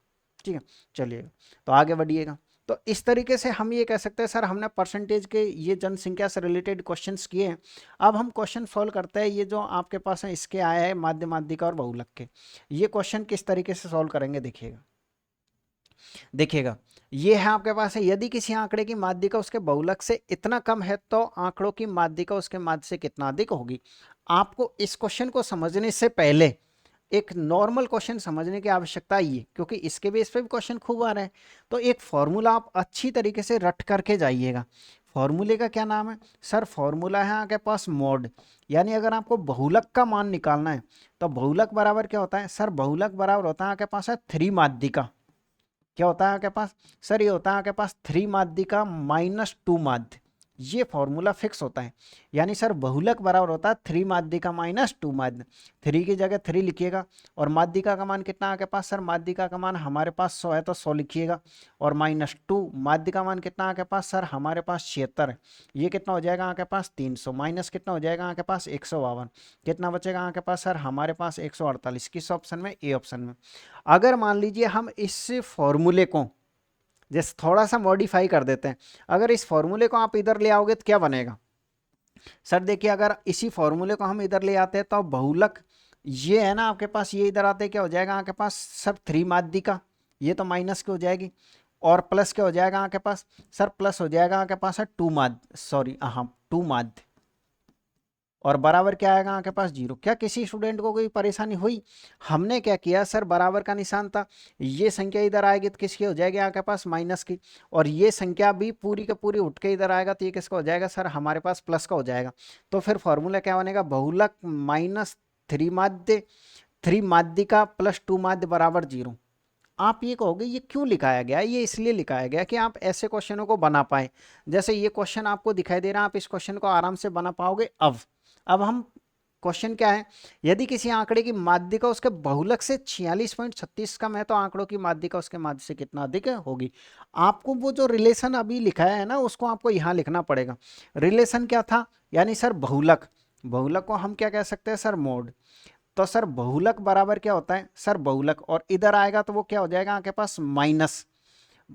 S1: ठीक है। चलिएगा तो आगे बढ़िएगा। तो इस तरीके से हम ये कह सकते हैं सर हमने परसेंटेज के ये जनसंख्या से रिलेटेड क्वेश्चंस किए हैं। अब हम क्वेश्चन सॉल्व करते हैं, ये जो आपके पास है इसके आया है माध्य माध्यिका और बहुलक के, ये क्वेश्चन किस तरीके से सॉल्व करेंगे देखिएगा। देखिएगा ये है आपके पास है, यदि किसी आंकड़े की माध्यिका उसके बहुलक से इतना कम है तो आंकड़ों की माध्यिका उसके माध्य से कितना अधिक होगी। आपको इस क्वेश्चन को समझने से पहले एक नॉर्मल क्वेश्चन समझने की आवश्यकता ये, क्योंकि इसके बेस पे भी क्वेश्चन खूब आ रहे हैं। तो एक फॉर्मूला आप अच्छी तरीके से रट करके जाइएगा। फॉर्मूले का क्या नाम है सर? फॉर्मूला है आपके पास मोड, यानी अगर आपको बहुलक का मान निकालना है तो बहुलक बराबर क्या होता है सर? बहुलक बराबर होता है आपके पास है 3 माध्यिका। क्या होता है आपके पास सर? ये होता है आपके पास 3 माध्यिका माइनस 2 माध्य, ये फॉर्मूला फिक्स होता है। यानी सर बहुलक बराबर होता है 3 माध्यिका माइनस 2 माध्य। 3 की जगह 3 लिखिएगा और माध्यिका का मान कितना है आपके पास सर? माध्यिका का मान हमारे पास 100 है तो 100 लिखिएगा और माइनस 2 माध्य का मान कितना है आपके पास सर? हमारे पास 76 है। ये कितना हो जाएगा आपके पास? 300 माइनस कितना हो जाएगा आपके पास? 152। कितना बचेगा आपके पास सर? हमारे पास 148। किस ऑप्शन में? ए ऑप्शन में। अगर मान लीजिए हम इस फॉर्मूले को जैसे थोड़ा सा मॉडिफाई कर देते हैं, अगर इस फॉर्मूले को आप इधर ले आओगे तो क्या बनेगा सर? देखिए अगर इसी फॉर्मूले को हम इधर ले आते हैं तो बहुलक ये है ना आपके पास, ये इधर आते क्या हो जाएगा आपके पास सर? 3 माध्यिका, ये तो माइनस की हो जाएगी और प्लस क्या हो जाएगा आपके पास सर? प्लस हो जाएगा आपके पास है 2 माध्य, सॉरी हाँ 2 माध्य, और बराबर क्या आएगा आपके पास? 0। क्या किसी स्टूडेंट को कोई परेशानी हुई? हमने क्या किया सर? बराबर का निशान था, ये संख्या इधर आएगी तो किसकी हो जाएगी आपके पास? माइनस की, और ये संख्या भी पूरी के पूरी उठ के इधर आएगा तो ये किसका हो जाएगा सर? हमारे पास प्लस का हो जाएगा। तो फिर फॉर्मूला क्या बनेगा? बहुलक माइनस 3 माध्य, 3 माध्यिका प्लस 2 माध्य बराबर 0। आप ये कहोगे ये क्यों लिखाया गया? ये इसलिए लिखाया गया कि आप ऐसे क्वेश्चनों को बना पाए। जैसे ये क्वेश्चन आपको दिखाई दे रहा है, आप इस क्वेश्चन को आराम से बना पाओगे। अब हम क्वेश्चन क्या है? यदि किसी आंकड़े की माध्यिका उसके बहुलक से 46.36 कम है तो आंकड़ों की माध्यिका उसके माध्य से कितना अधिक होगी। आपको वो जो रिलेशन अभी लिखाया है ना उसको आपको यहाँ लिखना पड़ेगा। रिलेशन क्या था? यानी सर बहुलक, बहुलक को हम क्या कह सकते हैं सर? मोड। तो सर बहुलक बराबर क्या होता है सर? बहुलक, और इधर आएगा तो वो क्या हो जाएगा आपके पास? माइनस।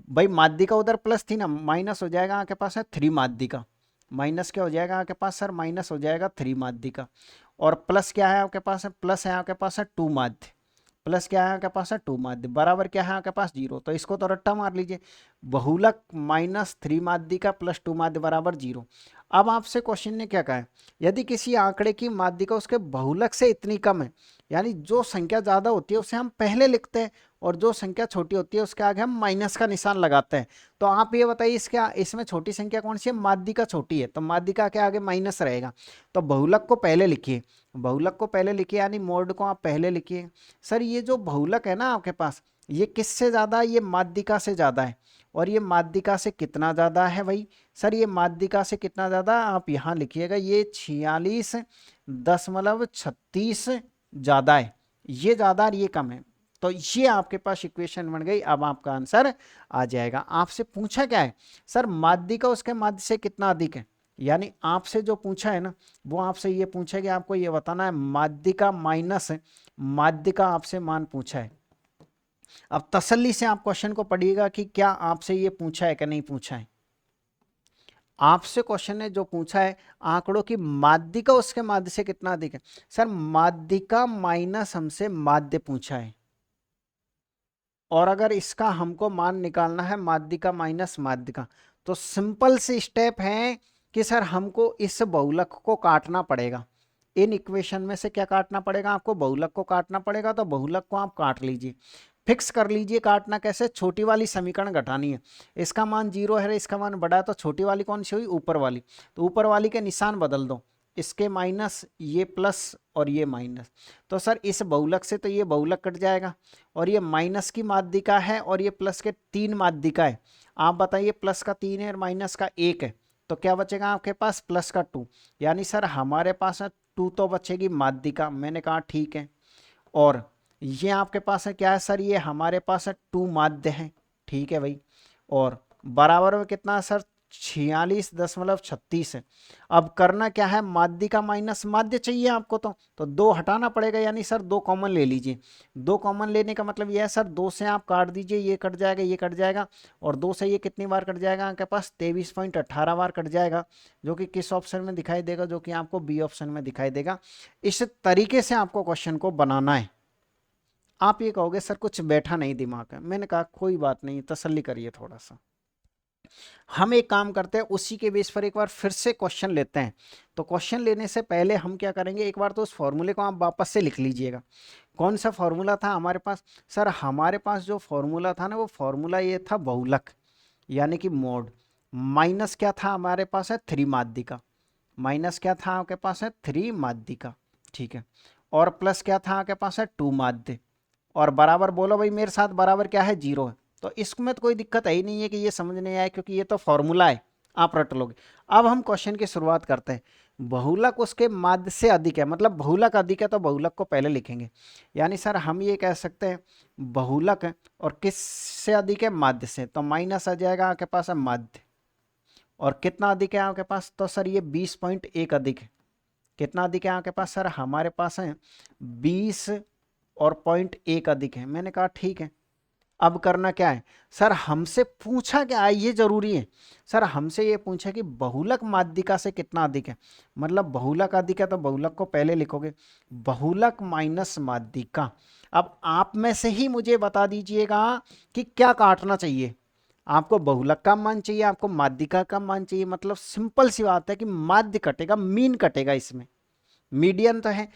S1: भाई माध्यिका उधर प्लस थी ना, माइनस हो जाएगा आपके पास है 3 माध्यिका। माइनस क्या हो जाएगा आपके पास सर? माइनस हो जाएगा 3 माध्यिका, और प्लस क्या है आपके पास है? प्लस है आपके पास है 2 माध्य। प्लस क्या है आपके पास है? 2 माध्य बराबर क्या है आपके पास? 0। तो इसको तो रट्टा मार लीजिए, बहुलक माइनस 3 माध्यिका प्लस 2 माध्य बराबर 0। अब आपसे क्वेश्चन ने क्या कहा है? यदि किसी आंकड़े की माध्यिका उसके बहुलक से इतनी कम है, यानी जो संख्या ज्यादा होती है उसे हम पहले लिखते हैं और जो संख्या छोटी होती है उसके आगे हम माइनस का निशान लगाते हैं। तो आप ये बताइए इसमें छोटी संख्या कौन सी है? माध्यिका छोटी है तो माध्यिका के आगे माइनस रहेगा। तो बहुलक को पहले लिखिए, बहुलक को पहले लिखिए, यानी मोड को आप पहले लिखिए। सर ये जो बहुलक है ना आपके पास, ये किससे ज्यादा है? ये माध्यिका से ज्यादा है। और ये माध्यिका से कितना ज्यादा है भाई सर? ये माध्यिका से कितना ज्यादा? आप यहाँ लिखिएगा, ये 46.36 ज्यादा है। ये ज्यादा और ये कम है, तो ये आपके पास इक्वेशन बन गई। अब आपका आंसर आ जाएगा। आपसे पूछा क्या है सर? माध्यिका उसके माध्य से कितना अधिक है। यानी आपसे जो पूछा है ना वो आपसे ये पूछा कि आपको ये बताना है माध्यिका माइनस माध्यिका आपसे मान पूछा है। अब तसल्ली से आप क्वेश्चन को पढ़िएगा कि क्या आपसे ये पूछा है कि नहीं पूछा है। आपसे क्वेश्चन ने जो पूछा है आंकड़ों की माध्यिका उसके माध्य से कितना अधिक है। सर माध्यिका माइनस हमसे माध्य पूछा है, और अगर इसका हमको मान निकालना है माध्यिका माइनस माध्यिका, तो सिंपल से स्टेप है कि सर हमको इस बहुलक को काटना पड़ेगा। इन इक्वेशन में से क्या काटना पड़ेगा आपको? बहुलक को काटना पड़ेगा। तो बहुलक को आप काट लीजिए, फिक्स कर लीजिए। काटना कैसे? छोटी वाली समीकरण घटानी है। इसका मान 0 है, इसका मान बड़ा है, तो छोटी वाली कौन सी हुई? ऊपर वाली। तो ऊपर वाली के निशान बदल दो, इसके माइनस, ये प्लस और ये माइनस। तो सर इस बहुलक से तो ये बहुलक कट जाएगा, और ये माइनस की माध्यिका है और ये प्लस के 3 माध्यिका है। आप बताइए प्लस का 3 है और माइनस का 1 है, तो क्या बचेगा आपके पास? प्लस का 2। यानी सर हमारे पास है 2 तो बचेगी माध्यिका। मैंने कहा ठीक है। और ये आपके पास है क्या है सर? ये हमारे पास है 2 माध्य है। ठीक है भाई। और बराबर में कितना है सर? 46.36 है। अब करना क्या है? माध्यिका माइनस माध्य चाहिए आपको, तो 2 हटाना पड़ेगा। यानी सर 2 कॉमन ले लीजिए। 2 कॉमन लेने का मतलब यह है सर 2 से आप काट दीजिए, ये कट जाएगा, ये कट जाएगा, और 2 से ये कितनी बार कट जाएगा आपके पास? 23.18 बार कट जाएगा, जो कि किस ऑप्शन में दिखाई देगा? जो कि आपको बी ऑप्शन में दिखाई देगा। इस तरीके से आपको क्वेश्चन को बनाना है। आप ये कहोगे सर कुछ बैठा नहीं दिमाग में। मैंने कहा कोई बात नहीं, तसल्ली करिए थोड़ा सा। हम एक काम करते हैं, उसी के बेस पर एक बार फिर से क्वेश्चन लेते हैं। तो क्वेश्चन लेने से पहले हम क्या करेंगे, एक बार तो उस फॉर्मूले को आप वापस से लिख लीजिएगा। कौन सा फॉर्मूला था हमारे पास? सर हमारे पास जो फॉर्मूला था ना, वो फॉर्मूला ये था बहुलक यानी कि मोड, माइनस क्या था हमारे पास है 3 माध्यिका, माइनस क्या था आपके पास है 3 माध्यिका, ठीक है, और प्लस क्या था आपके पास है 2 माध्य, और बराबर बोलो भाई मेरे साथ, बराबर क्या है 0 है। तो इसमें तो कोई दिक्कत है ही नहीं है कि ये समझ नहीं आया, क्योंकि ये तो फॉर्मूला है, आप रट लोगे। अब हम क्वेश्चन की शुरुआत करते हैं। बहुलक उसके माध्य से अधिक है, मतलब बहुलक अधिक है तो बहुलक को पहले लिखेंगे। यानी सर हम ये कह सकते हैं बहुलक है और किस से अधिक है, माध्य से, तो माइनस आ जाएगा आपके पास है माध्य। और कितना अधिक है आपके पास, तो सर ये 20.1 अधिक है। कितना अधिक है आपके पास? सर हमारे पास है 20 और 0.1 अधिक है। मैंने कहा ठीक है। अब करना क्या है सर, हमसे पूछा क्या है, ये जरूरी है। सर हमसे ये पूछा कि बहुलक माध्यिका से कितना अधिक है, मतलब बहुलक अधिक है तो बहुलक को पहले लिखोगे, बहुलक माइनस माध्यिका। अब आप में से ही मुझे बता दीजिएगा कि क्या काटना चाहिए, आपको बहुलक का मान चाहिए, आपको माध्यिका का मान चाहिए। मतलब सिंपल सी बात है कि माध्य कटेगा, मीन कटेगा, इसमें मीडियन तो है,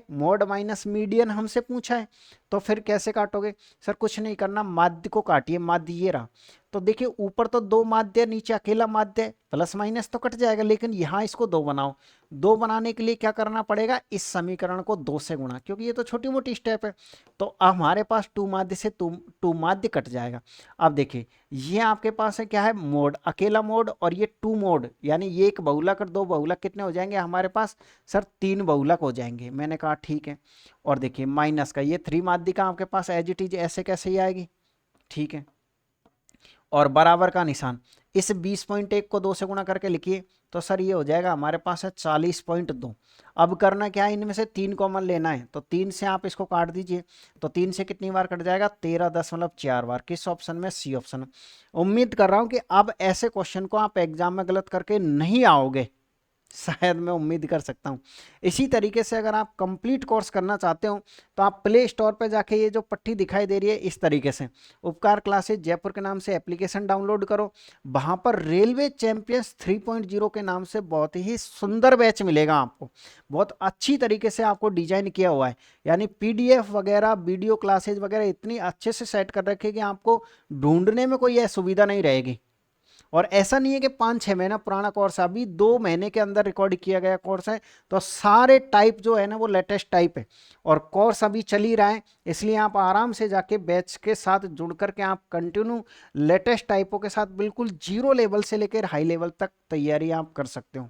S1: मोड माइनस मीडियन हमसे पूछा है, तो फिर कैसे काटोगे? सर कुछ नहीं करना, माध्य को काटिए, माध्य ये रहा। तो देखिए ऊपर तो 2 माध्य, नीचे अकेला माध्य है, प्लस माइनस तो कट जाएगा, लेकिन यहाँ इसको 2 बनाओ। 2 बनाने के लिए क्या करना पड़ेगा, इस समीकरण को 2 से गुणा, क्योंकि ये तो छोटी मोटी स्टेप है। तो हमारे पास 2 माध्य से 2 माध्य कट जाएगा। अब देखिए ये आपके पास है क्या है, मोड, अकेला मोड, और ये 2 मोड, यानी ये एक बहुलक और 2 बहुलक कितने हो जाएंगे हमारे पास? सर 3 बहुलक हो जाएंगे। मैंने कहा ठीक है। और देखिए माइनस का ये 3 माध्यिका आपके पास एज इट इज ऐसे कैसे ही आएगी, ठीक है, और बराबर का निशान, इस 20.1 को 2 से गुणा करके लिखिए, तो सर ये हो जाएगा हमारे पास है 40.2। अब करना क्या है, इनमें से 3 कॉमन लेना है, तो 3 से आप इसको काट दीजिए, तो 3 से कितनी बार कट जाएगा, 13.4 बार। किस ऑप्शन में? सी ऑप्शन में। उम्मीद कर रहा हूं कि अब ऐसे क्वेश्चन को आप एग्जाम में गलत करके नहीं आओगे, शायद मैं उम्मीद कर सकता हूं। इसी तरीके से अगर आप कंप्लीट कोर्स करना चाहते हो तो आप प्ले स्टोर पे जाके ये जो पट्टी दिखाई दे रही है इस तरीके से, उपकार क्लासेज जयपुर के नाम से एप्लीकेशन डाउनलोड करो। वहां पर रेलवे चैंपियंस 3.0 के नाम से बहुत ही सुंदर बैच मिलेगा आपको, बहुत अच्छी तरीके से आपको डिजाइन किया हुआ है, यानी पीडीएफ वगैरह वीडियो क्लासेज वगैरह इतनी अच्छे से सेट कर रखे कि आपको ढूंढने में कोई असुविधा नहीं रहेगी। और ऐसा नहीं है कि 5-6 महीना पुराना कोर्स, अभी 2 महीने के अंदर रिकॉर्ड किया गया कोर्स है। तो सारे टाइप जो है ना वो लेटेस्ट टाइप है, और कोर्स अभी चल ही रहा है, इसलिए आप आराम से जाके बैच के साथ जुड़ करके आप कंटिन्यू लेटेस्ट टाइपों के साथ बिल्कुल 0 लेवल से लेकर हाई लेवल तक तैयारी आप कर सकते हो।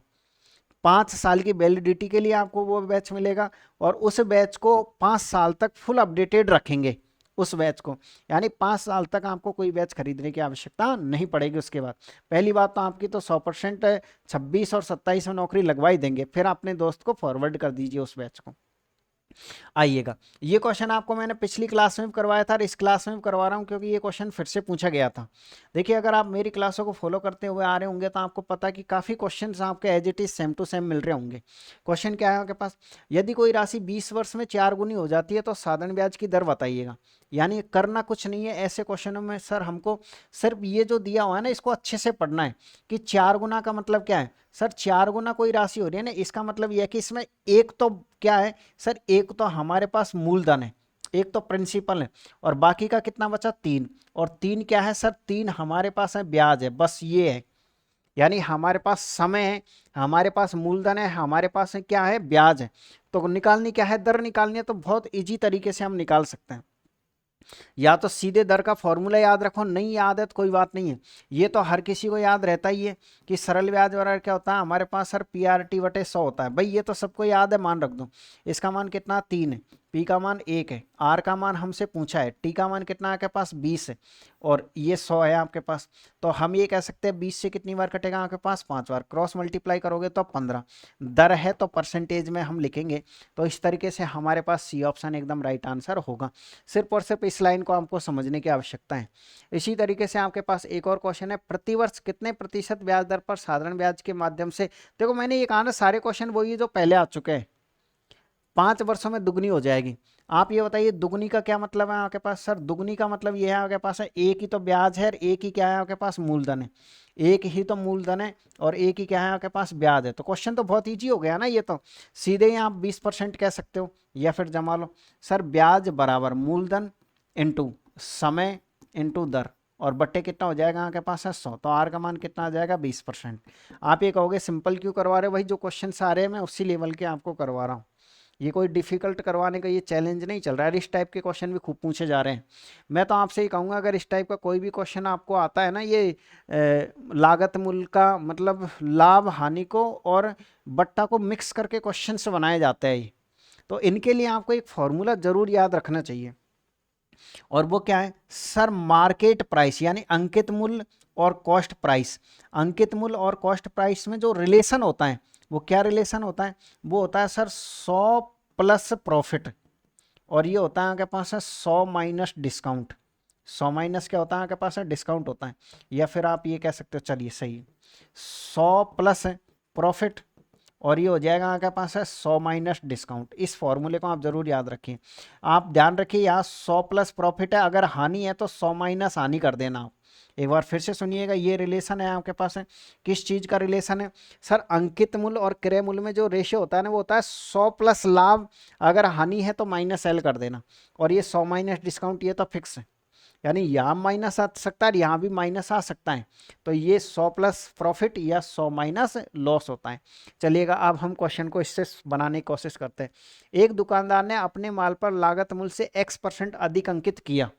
S1: 5 साल की वैलिडिटी के लिए आपको वो बैच मिलेगा, और उस बैच को 5 साल तक फुल अपडेटेड रखेंगे उस बैच को, यानी 5 साल तक आपको कोई बैच खरीदने की आवश्यकता नहीं पड़ेगी। उसके बाद पहली बात तो आपकी तो 100% 26 और 27 में नौकरी लगवा ही देंगे, फिर अपने दोस्त को फॉरवर्ड कर दीजिए उस बैच को। आइएगा, ये क्वेश्चन आपको मैंने पिछली क्लास में भी करवाया था और इस क्लास में भी करवा रहा हूँ, क्योंकि ये क्वेश्चन फिर से पूछा गया था। देखिए अगर आप मेरी क्लासों को फॉलो करते हुए आ रहे होंगे तो आपको पता है कि काफ़ी क्वेश्चंस आपके as it is same to same मिल रहे होंगे। क्वेश्चन क्या है आपके पास, यदि कोई राशि 20 वर्ष में 4 गुनी हो जाती है तो साधारण ब्याज की दर बताइएगा। यानी करना कुछ नहीं है ऐसे क्वेश्चनों में, सर हमको सिर्फ ये जो दिया हुआ है ना इसको अच्छे से पढ़ना है कि 4 गुना का मतलब क्या है। सर 4 गुना कोई राशि हो रही है ना, इसका मतलब यह है कि इसमें एक तो क्या है सर, एक तो हमारे पास मूलधन है, एक तो प्रिंसिपल है, और बाकी का कितना बचा 3, और 3 क्या है सर, 3 हमारे पास है ब्याज है, बस ये है। यानी हमारे पास समय है, हमारे पास मूलधन है, हमारे पास है क्या है, ब्याज है। तो निकालनी क्या है, दर निकालनी है, तो बहुत इजी तरीके से हम निकाल सकते हैं। या तो सीधे दर का फॉर्मूला याद रखो, नहीं याद है तो कोई बात नहीं है, ये तो हर किसी को याद रहता ही है कि सरल ब्याज वगैरह क्या होता है हमारे पास सर, PRT बटे 100 होता है भाई, ये तो सबको याद है, मान रख दो। इसका मान कितना 3 है, P का मान 1 है, R का मान हमसे पूछा है, T का मान कितना आपके पास 20 है, और ये 100 है आपके पास। तो हम ये कह सकते हैं 20 से कितनी बार कटेगा आपके पास, 5 बार, क्रॉस मल्टीप्लाई करोगे तो 15, दर है तो परसेंटेज में हम लिखेंगे। तो इस तरीके से हमारे पास सी ऑप्शन एकदम राइट आंसर होगा। सिर्फ और सिर्फ इस लाइन को आपको समझने की आवश्यकता है। इसी तरीके से आपके पास एक और क्वेश्चन है, प्रतिवर्ष कितने प्रतिशत ब्याज दर पर साधारण ब्याज के माध्यम से, देखो मैंने ये कहा ना सारे क्वेश्चन वही है जो पहले आ चुके हैं, 5 वर्षों में दुगनी हो जाएगी। आप ये बताइए दुगनी का क्या मतलब है आपके पास? सर दुगनी का मतलब ये है आपके पास है एक ही तो ब्याज है और एक ही क्या है आपके पास मूलधन है, एक ही तो मूलधन है और एक ही क्या है आपके पास ब्याज है। तो क्वेश्चन तो बहुत ईजी हो गया ना, ये तो सीधे ही आप 20% कह सकते हो या फिर जमा लो। सर ब्याज बराबर मूलधन इंटू समय इंटू दर और बट्टे कितना हो जाएगा आपके पास है 100, तो आर का मान कितना आ जाएगा 20%। आप ये कहोगे सिंपल क्यों करवा रहे हो? वही जो क्वेश्चन आ रहे हैं मैं उसी लेवल के आपको करवा रहा हूँ, ये कोई डिफिकल्ट करवाने का ये चैलेंज नहीं चल रहा है। इस टाइप के क्वेश्चन भी खूब पूछे जा रहे हैं। मैं तो आपसे ही कहूँगा अगर इस टाइप का कोई भी क्वेश्चन आपको आता है ना, ये लागत मूल्य का मतलब लाभ हानि को और बट्टा को मिक्स करके क्वेश्चन से बनाए जाते हैं, तो इनके लिए आपको एक फॉर्मूला जरूर याद रखना चाहिए। और वो क्या है सर? मार्केट प्राइस यानी अंकित मूल्य और कॉस्ट प्राइस। अंकित मूल्य और कॉस्ट प्राइस में जो रिलेशन होता है वो क्या रिलेशन होता है? वो होता है सर 100 प्लस प्रॉफिट और ये होता है आपके पास है 100 माइनस डिस्काउंट। 100 माइनस क्या होता है आपके पास है? डिस्काउंट होता है, या फिर आप ये कह सकते हो, चलिए सही है 100 प्लस प्रॉफिट और ये हो जाएगा आपके पास है 100 माइनस डिस्काउंट। इस फॉर्मूले को आप जरूर याद रखिए। आप ध्यान रखिए यहाँ 100 प्लस प्रॉफिट है, अगर हानि है तो 100 माइनस हानि कर देना आप। एक बार फिर से सुनिएगा, ये रिलेशन है आपके पास है, किस चीज का रिलेशन है सर? अंकित मूल्य और क्रय मूल्य में जो रेशियो होता है ना वो होता है 100 प्लस लाभ, अगर हानि है तो माइनस एल कर देना, और ये 100 माइनस डिस्काउंट ये तो फिक्स है, यानी यहाँ माइनस आ सकता है यहाँ भी माइनस आ सकता है, तो ये 100 प्लस प्रॉफिट या 100 माइनस लॉस होता है। चलिएगा अब हम क्वेश्चन को इससे बनाने की कोशिश करते हैं। एक दुकानदार ने अपने माल पर लागत मूल्य से X% अधिक अंकित किया।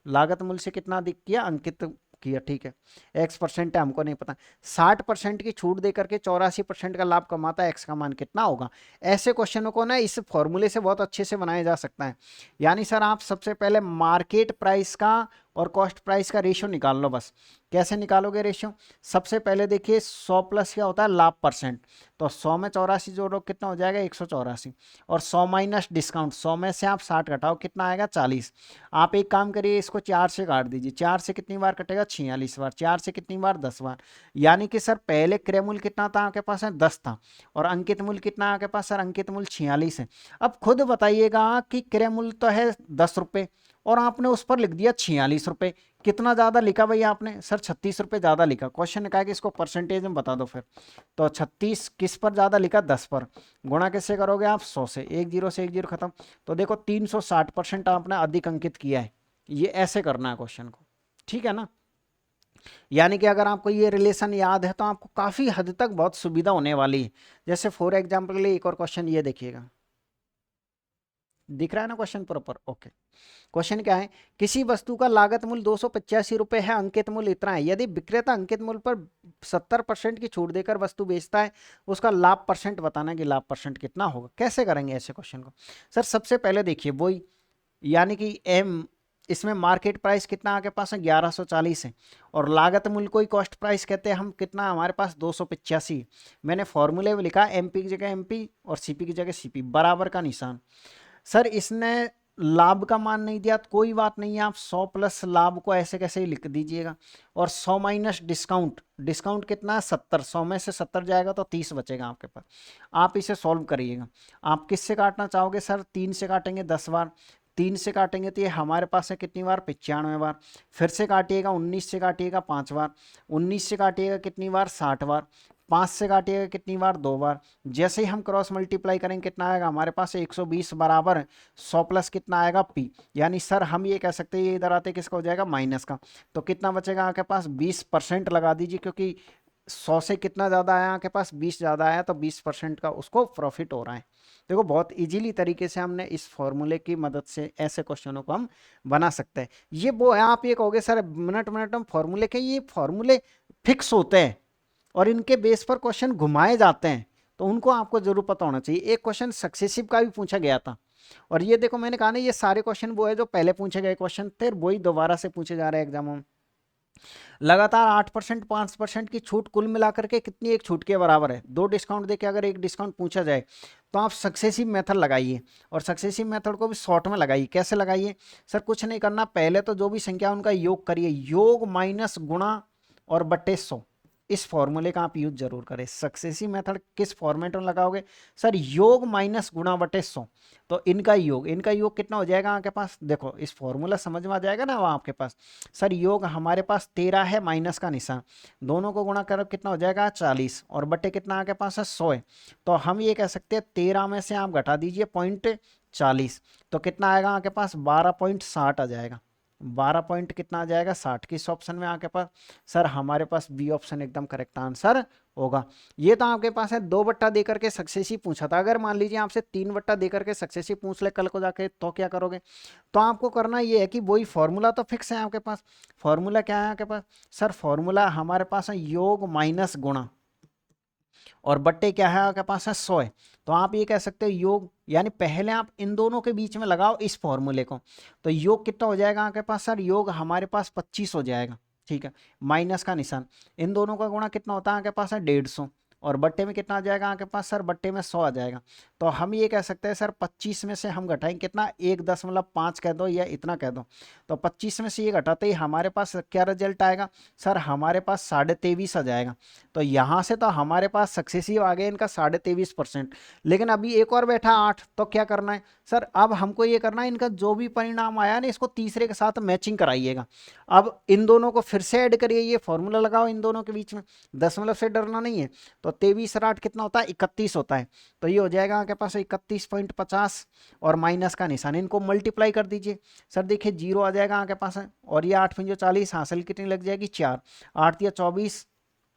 S1: लागत मूल्य से कितना अधिक किया? अंकित किया, ठीक है। X% है, हमको नहीं पता। 60% की छूट देकर के 84% का लाभ कमाता है, X का मान कितना होगा? ऐसे क्वेश्चनों को ना इस फॉर्मूले से बहुत अच्छे से बनाया जा सकता है। यानी सर आप सबसे पहले मार्केट प्राइस का और कॉस्ट प्राइस का रेशियो निकाल लो बस। कैसे निकालोगे रेशियो? सबसे पहले देखिए 100 प्लस क्या होता है? लाभ परसेंट, तो 100 में 84 जोड़ो कितना हो जाएगा? 184, और 100 माइनस डिस्काउंट, 100 में से आप 60 घटाओ कितना आएगा? 40। आप एक काम करिए इसको 4 से काट दीजिए, 4 से कितनी बार कटेगा? 46 बार। 4 से कितनी बार? 10 बार। यानी कि सर पहले क्रय मूल्य कितना था आपके पास है? 10 था, और अंकित मूल्य कितना आपके पास? सर अंकित मूल्य 46 है। अब खुद बताइएगा कि क्रय मूल्य तो है 10 रुपये और आपने उस पर लिख दिया 46 रुपये, कितना ज्यादा लिखा भैया आपने? सर 36 रुपये ज्यादा लिखा। क्वेश्चन ने कहा कि इसको परसेंटेज में बता दो फिर, तो 36 किस पर ज्यादा लिखा? 10 पर। गुणा किससे करोगे आप? 100 से। एक जीरो से एक जीरो खत्म, तो देखो 360% आपने अधिक अंकित किया है। ये ऐसे करना है क्वेश्चन को, ठीक है ना? यानी कि अगर आपको ये रिलेशन याद है तो आपको काफी हद तक बहुत सुविधा होने वाली है। जैसे फॉर एग्जाम्पल के लिए एक और क्वेश्चन ये देखिएगा, दिख रहा है ना क्वेश्चन प्रॉपर? ओके। क्वेश्चन क्या है? किसी वस्तु का लागत मूल्य 285 रुपए है, अंकित मूल्य इतना है। यदि विक्रेता अंकित मूल्य पर 70% की छूट देकर वस्तु बेचता है, उसका लाभ परसेंट बताना कि लाभ परसेंट कितना होगा। कैसे करेंगे ऐसे क्वेश्चन को? सर सबसे पहले देखिए वही, यानी कि एम, इसमें मार्केट प्राइस कितना आपके पास है? 1140 है, और लागत मूल्य को ही कॉस्ट प्राइस कहते हैं हम, कितना हमारे पास? 285। मैंने फॉर्मूले में लिखा एमपी की जगह एमपी और सीपी की जगह सीपी, बराबर का निशान। सर इसने लाभ का मान नहीं दिया तो कोई बात नहीं है, आप 100 प्लस लाभ को ऐसे कैसे ही लिख दीजिएगा, और 100 माइनस डिस्काउंट, डिस्काउंट कितना है? 70। 100 में से 70 जाएगा तो 30 बचेगा आपके पास। आप इसे सॉल्व करिएगा। आप किससे काटना चाहोगे? सर 3 से काटेंगे 10 बार, 3 से काटेंगे तो ये हमारे पास है कितनी बार? 95 बार। फिर से काटिएगा 19 से काटिएगा 5 बार, 19 से काटिएगा कितनी बार? 60 बार। 5 से काटिएगा कितनी बार? 2 बार। जैसे ही हम क्रॉस मल्टीप्लाई करेंगे कितना आएगा हमारे पास? 120 बराबर 100 प्लस कितना आएगा? पी। यानी सर हम ये कह सकते हैं ये इधर आते किसका हो जाएगा? माइनस का। तो कितना बचेगा आपके पास? 20% लगा दीजिए, क्योंकि 100 से कितना ज़्यादा आया आपके पास? 20 ज़्यादा आया, तो 20% का उसको प्रॉफिट हो रहा है। देखो बहुत इजीली तरीके से हमने इस फॉर्मूले की मदद से ऐसे क्वेश्चनों को हम बना सकते हैं। ये वो है, आप ये कहोगे सर मिनट मिनट में फॉर्मूले के, ये फॉर्मूले फिक्स होते हैं और इनके बेस पर क्वेश्चन घुमाए जाते हैं, तो उनको आपको जरूर पता होना चाहिए। एक क्वेश्चन सक्सेसिव का भी पूछा गया था, और ये देखो मैंने कहा ना ये सारे क्वेश्चन वो है जो पहले पूछे गए क्वेश्चन थे, वही दोबारा से पूछे जा रहे हैं एग्जामों में। लगातार 8% 5% की छूट कुल मिलाकर के कितनी एक छूट के बराबर है? 2 डिस्काउंट देके अगर एक डिस्काउंट पूछा जाए तो आप सक्सेसिव मेथड लगाइए, और सक्सेसिव मेथड को भी शॉर्ट में लगाइए। कैसे लगाइए? सर कुछ नहीं करना, पहले तो जो भी संख्या उनका योग करिए, योग माइनस गुणा और बट्टे 100, इस फॉर्मूले का आप यूज जरूर करें। सक्सेसिव मेथड किस फॉर्मेट में लगाओगे सर, योग माइनस गुणा बटे 100, तो इनका योग कितना हो जाएगा आपके पास, देखो इस फॉर्मूला समझ में आ जाएगा ना वहाँ आपके पास। सर योग हमारे पास 13 है, माइनस का निशान, दोनों को गुणा करो कितना हो जाएगा 40, और बटे कितना आपके पास है 100 है। तो हम ये कह सकते हैं 13 में से आप घटा दीजिए 0.40, तो कितना आएगा आपके पास 12.60 आ जाएगा। 12 पॉइंट कितना आ जाएगा 60, किस ऑप्शन में आपके पास सर, हमारे पास बी ऑप्शन एकदम करेक्ट आंसर होगा। ये तो आपके पास है 2 बट्टा देकर के सक्सेसिव पूछा था। अगर मान लीजिए आपसे 3 बट्टा देकर के सक्सेसिव पूछ ले कल को जाके, तो क्या करोगे, तो आपको करना ये है कि वही फॉर्मूला तो फिक्स है आपके पास। फॉर्मूला क्या है आपके पास सर, फॉर्मूला हमारे पास है योग माइनस गुणा, और बट्टे क्या है आपके पास है 100 है। तो आप ये कह सकते हो योग, यानी पहले आप इन दोनों के बीच में लगाओ इस फॉर्मूले को, तो योग कितना हो जाएगा आपके पास सर, योग हमारे पास 25 हो जाएगा, ठीक है, माइनस का निशान, इन दोनों का गुणा कितना होता है आपके पास है 150, और बट्टे में कितना आ जाएगा आपके पास सर, बट्टे में 100 आ जाएगा। तो हम ये कह सकते हैं सर 25 में से हम घटाएंगे कितना, 1.5 कह दो या इतना कह दो, तो 25 में से ये घटाते ही हमारे पास क्या रिजल्ट आएगा सर, हमारे पास 23.5 आ जाएगा। तो यहाँ से तो हमारे पास सक्सेसिव आ गया इनका 23.5%। लेकिन अभी एक और बैठा 8, तो क्या करना है सर, अब हमको ये करना है इनका जो भी परिणाम आया ना, इसको तीसरे के साथ मैचिंग कराइएगा। अब इन दोनों को फिर से ऐड करिए, ये फॉर्मूला लगाओ इन दोनों के बीच में, दशमलव से डरना नहीं है। तो 23 और 8 कितना होता है 31 होता है, तो ये हो जाएगा आपके पास 31.50, और माइनस का निशान, इनको मल्टीप्लाई कर दीजिए सर, देखिए 0 आ जाएगा आपके पास है, और ये 8 जो 40 हासिल कितनी लग जाएगी 4, 8 या 24,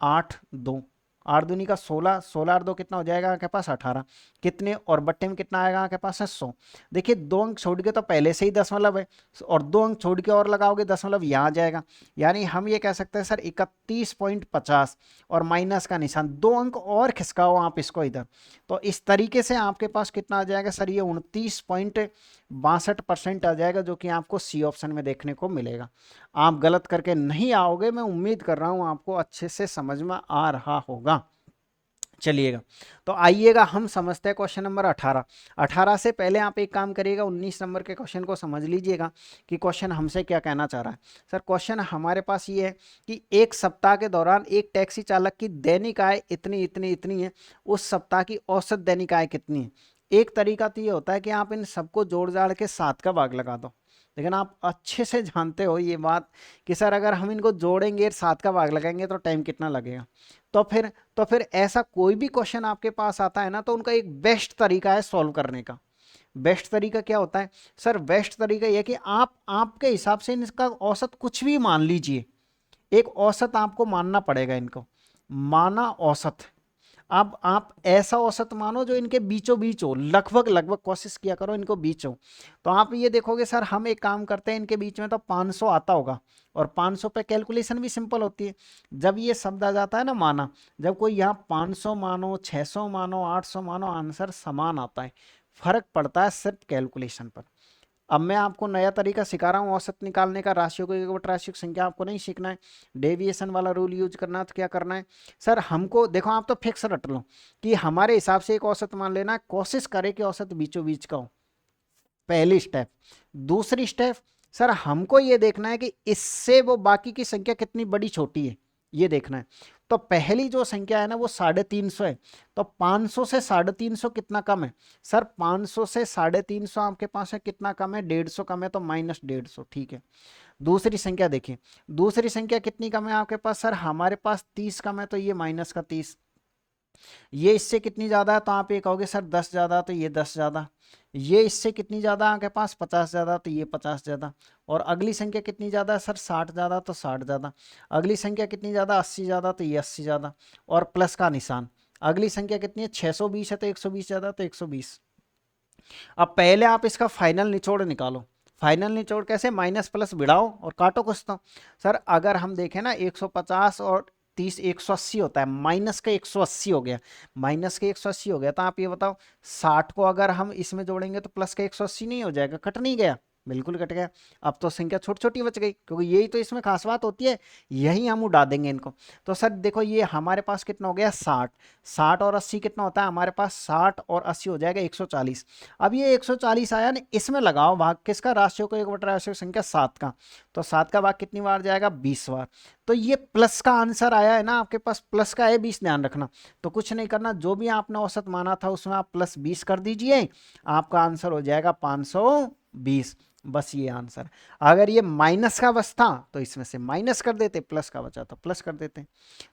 S1: 8 2, 8 दूनी का 16, 16 और 2 कितना हो जाएगा आपके पास 18, कितने, और बट्टे में कितना आएगा आपके पास है 100। देखिए 2 अंक छोड़ के तो पहले से ही दशमलव है, और 2 अंक छोड़ के और लगाओगे दशमलव यहाँ आ जाएगा, यानी हम ये कह सकते हैं सर 31.50, और माइनस का निशान 2 अंक और खिसकाओ आप इसको इधर, तो इस तरीके से आपके पास कितना आ जाएगा सर, ये 29.62% आ जाएगा, जो कि आपको सी ऑप्शन में देखने को मिलेगा। आप गलत करके नहीं आओगे, मैं उम्मीद कर रहा हूं आपको अच्छे से समझ में आ रहा होगा। चलिएगा, तो आइएगा हम समझते हैं क्वेश्चन नंबर 18। 18 से पहले आप एक काम करिएगा, 19 नंबर के क्वेश्चन को समझ लीजिएगा कि क्वेश्चन हमसे क्या कहना चाह रहा है। सर क्वेश्चन हमारे पास ये है कि एक सप्ताह के दौरान एक टैक्सी चालक की दैनिक आय इतनी इतनी इतनी है, उस सप्ताह की औसत दैनिक आय कितनी है। एक तरीका तो ये होता है कि आप इन सबको जोड़ जाड़ के 7 का भाग लगा दो, लेकिन आप अच्छे से जानते हो ये बात कि सर अगर हम इनको जोड़ेंगे 7 का भाग लगाएंगे तो टाइम कितना लगेगा। तो फिर ऐसा कोई भी क्वेश्चन आपके पास आता है ना, तो उनका एक बेस्ट तरीका है सॉल्व करने का। बेस्ट तरीका क्या होता है सर, बेस्ट तरीका यह कि आप आपके हिसाब से इसका औसत कुछ भी मान लीजिए, एक औसत आपको मानना पड़ेगा, इनको माना औसत। अब आप ऐसा औसत मानो जो इनके बीचों बीच हो, लगभग लगभग कोशिश किया करो इनको बीच हो। तो आप ये देखोगे सर, हम एक काम करते हैं इनके बीच में तो 500 आता होगा, और 500 पे कैलकुलेशन भी सिंपल होती है। जब ये शब्द आ जाता है ना माना, जब कोई यहाँ 500 मानो 600 मानो 800 मानो, आंसर समान आता है, फर्क पड़ता है सिर्फ कैलकुलेशन पर। अब मैं आपको नया तरीका सिखा रहा हूँ औसत निकालने का, राशियों को एक बटा राशियों की संख्या आपको नहीं सीखना है, डेविएशन वाला रूल यूज करना है। तो क्या करना है सर, हमको देखो आप तो फिक्स रट लो कि हमारे हिसाब से एक औसत मान लेना है, कोशिश करें कि औसत बीचों बीच का हो, पहली स्टेप। दूसरी स्टेप सर, हमको ये देखना है कि इससे वो बाकी की संख्या कितनी बड़ी छोटी है, ये देखना है। तो पहली जो संख्या है ना वो 350 है, तो 500 से 350 कितना कम है सर, 500 से 350 आपके पास है कितना कम है, 150 कम है, तो -150, ठीक है। दूसरी संख्या देखिए, दूसरी संख्या कितनी कम है आपके पास सर, हमारे पास 30 कम है, तो ये माइनस का 30। ये इससे कितनी ज्यादा है, तो आप ये कहोगे सर 10 ज्यादा, तो ये 10 ज्यादा। ये इससे कितनी ज्यादा आपके पास 50 ज्यादा, तो ये 50 ज्यादा। और अगली संख्या कितनी ज्यादा है सर, 60 ज्यादा, तो 60 ज्यादा। अगली संख्या कितनी ज्यादा, 80 ज्यादा, तो ये 80 ज्यादा, और प्लस का निशान। अगली संख्या कितनी है, 620 है, तो 120 ज्यादा, तो 120। अब पहले आप इसका फाइनल निचोड़ निकालो। फाइनल निचोड़ कैसे, माइनस प्लस भिड़ाओ और काटो कुछ तो। सर अगर हम देखें ना 150 और 30 180 होता है, माइनस का 180 हो गया, माइनस के 180 हो गया, तो आप ये बताओ 60 को अगर हम इसमें जोड़ेंगे तो प्लस का 180 नहीं हो जाएगा, कट नहीं गया। बिल्कुल कट गया। अब तो संख्या छोटी छोटी बच गई, क्योंकि यही तो इसमें खास बात होती है, यही हम उड़ा देंगे इनको। तो सर देखो ये हमारे पास कितना हो गया 60, 60 और 80 कितना होता है हमारे पास, 60 और 80 हो जाएगा 140। अब ये 140 आया ना, इसमें लगाओ भाग किसका, राशियों को 1 बटा राशियों की संख्या 7 का, तो 7 का भाग कितनी बार जाएगा, 20 बार। तो ये प्लस का आंसर आया है ना आपके पास, प्लस का है 20, ध्यान रखना। तो कुछ नहीं करना, जो भी आपने औसत माना था उसमें आप प्लस 20 कर दीजिए, आपका आंसर हो जाएगा 520। बस ये आंसर। अगर ये माइनस का बस था तो इसमें से माइनस कर देते, प्लस का बचा तो प्लस कर देते।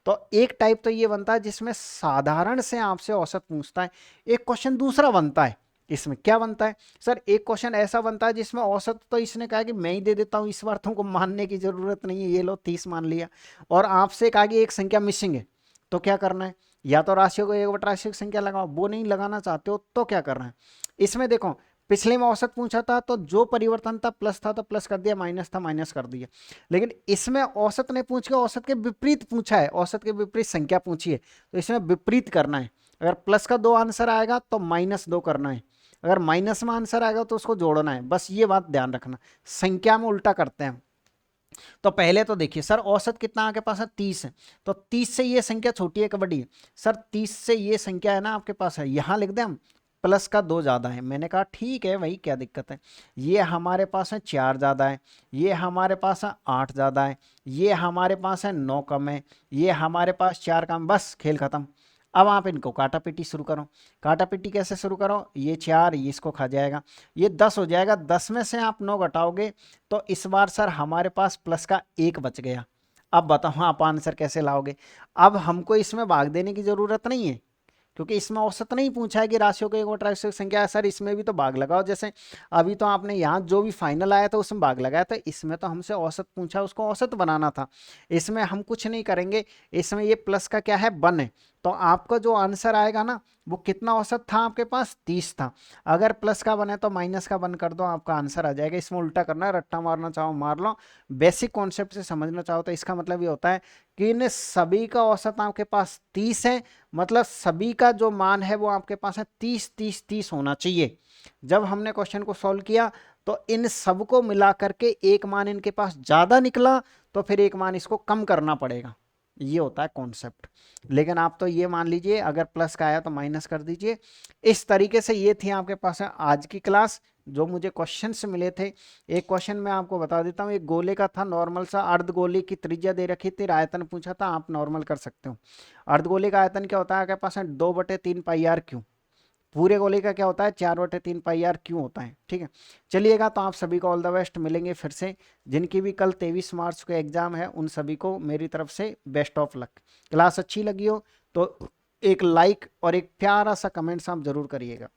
S1: तो एक टाइप तो ये बनता है जिसमें साधारण से आपसे औसत पूछता है। एक क्वेश्चन दूसरा बनता है, इसमें क्या बनता है सर, एक क्वेश्चन ऐसा बनता है जिसमें औसत तो इसने कहा कि मैं ही दे देता हूं, इस बार तुमको मानने की जरूरत नहीं है, ये लो 30 मान लिया, और आपसे कहा कि एक संख्या मिसिंग है, तो क्या करना है, या तो राशियों को 1 बटा राशियों की संख्या लगाओ, वो नहीं लगाना चाहते हो तो क्या करना है। इसमें देखो पिछले में औसत पूछा था तो जो परिवर्तन था प्लस था तो प्लस कर दिया, माइनस था माइनस कर दिया। लेकिन इसमें औसत ने पूछ के औसत के विपरीत पूछा है, औसत के विपरीत संख्या पूछी है, तो इसमें विपरीत करना है। अगर प्लस का 2 आंसर आएगा तो -2 करना है, अगर माइनस में आंसर आएगा तो उसको जोड़ना है, बस ये बात ध्यान रखना। संख्या में उल्टा करते हैं। तो पहले तो देखिए सर औसत कितना आपके पास है, 30 है, तो 30 से ये संख्या छोटी है कि बड़ी है, सर 30 से ये संख्या है ना आपके पास है, यहां लिख दें हम प्लस का 2 ज्यादा है। मैंने कहा ठीक है भाई क्या दिक्कत है, ये हमारे पास है 4 ज्यादा है, ये हमारे पास है 8 ज्यादा है, ये हमारे पास है 9 कम है, ये हमारे पास 4 कम, बस खेल खत्म। अब आप इनको काटा पीटी शुरू करो। काटा पीटी कैसे शुरू करो, ये 4 ये इसको खा जाएगा, ये 10 हो जाएगा, 10 में से आप 9 घटाओगे तो इस बार सर हमारे पास प्लस का 1 बच गया। अब बताओ आप आंसर कैसे लाओगे। अब हमको इसमें भाग देने की जरूरत नहीं है, क्योंकि इसमें औसत नहीं पूछा है कि राशियों को 1 बटा राशियों की संख्या है, सर इसमें भी तो भाग लगाओ। जैसे अभी तो आपने यहाँ जो भी फाइनल आया था उसमें भाग लगाया था, इसमें तो हमसे औसत पूछा, उसको औसत बनाना था। इसमें हम कुछ नहीं करेंगे, इसमें ये प्लस का क्या है 1 है, तो आपका जो आंसर आएगा ना वो कितना औसत था आपके पास, 30 था। अगर प्लस का 1 है तो माइनस का 1 कर दो, आपका आंसर आ जाएगा। इसमें उल्टा करना है, रट्टा मारना चाहो मार लो, बेसिक कॉन्सेप्ट से समझना चाहो तो इसका मतलब ये होता है कि इन सभी का औसत आपके पास 30 है, मतलब सभी का जो मान है वो आपके पास है 30 30 30 होना चाहिए। जब हमने क्वेश्चन को सॉल्व किया तो इन सबको मिला करके एक मान इनके पास ज्यादा निकला, तो फिर एक मान इसको कम करना पड़ेगा, ये होता है कॉन्सेप्ट। लेकिन आप तो ये मान लीजिए अगर प्लस का आया तो माइनस कर दीजिए। इस तरीके से ये थी आपके पास आज की क्लास, जो मुझे क्वेश्चंस मिले थे। एक क्वेश्चन मैं आपको बता देता हूँ, एक गोले का था नॉर्मल सा, अर्धगोले की त्रिज्या दे रखी थी, आयतन पूछा था, आप नॉर्मल कर सकते हो। अर्धगोले का आयतन क्या होता है आपके पास है 2/3 पाई आर क्यू, पूरे गोले का क्या होता है 4/3 पाई आर क्यू होता है। ठीक है, चलिएगा, तो आप सभी को ऑल द बेस्ट, मिलेंगे फिर से। जिनकी भी कल 23 मार्च को एग्जाम है उन सभी को मेरी तरफ से बेस्ट ऑफ लक। क्लास अच्छी लगी हो तो एक लाइक और एक प्यारा सा कमेंट्स आप जरूर करिएगा।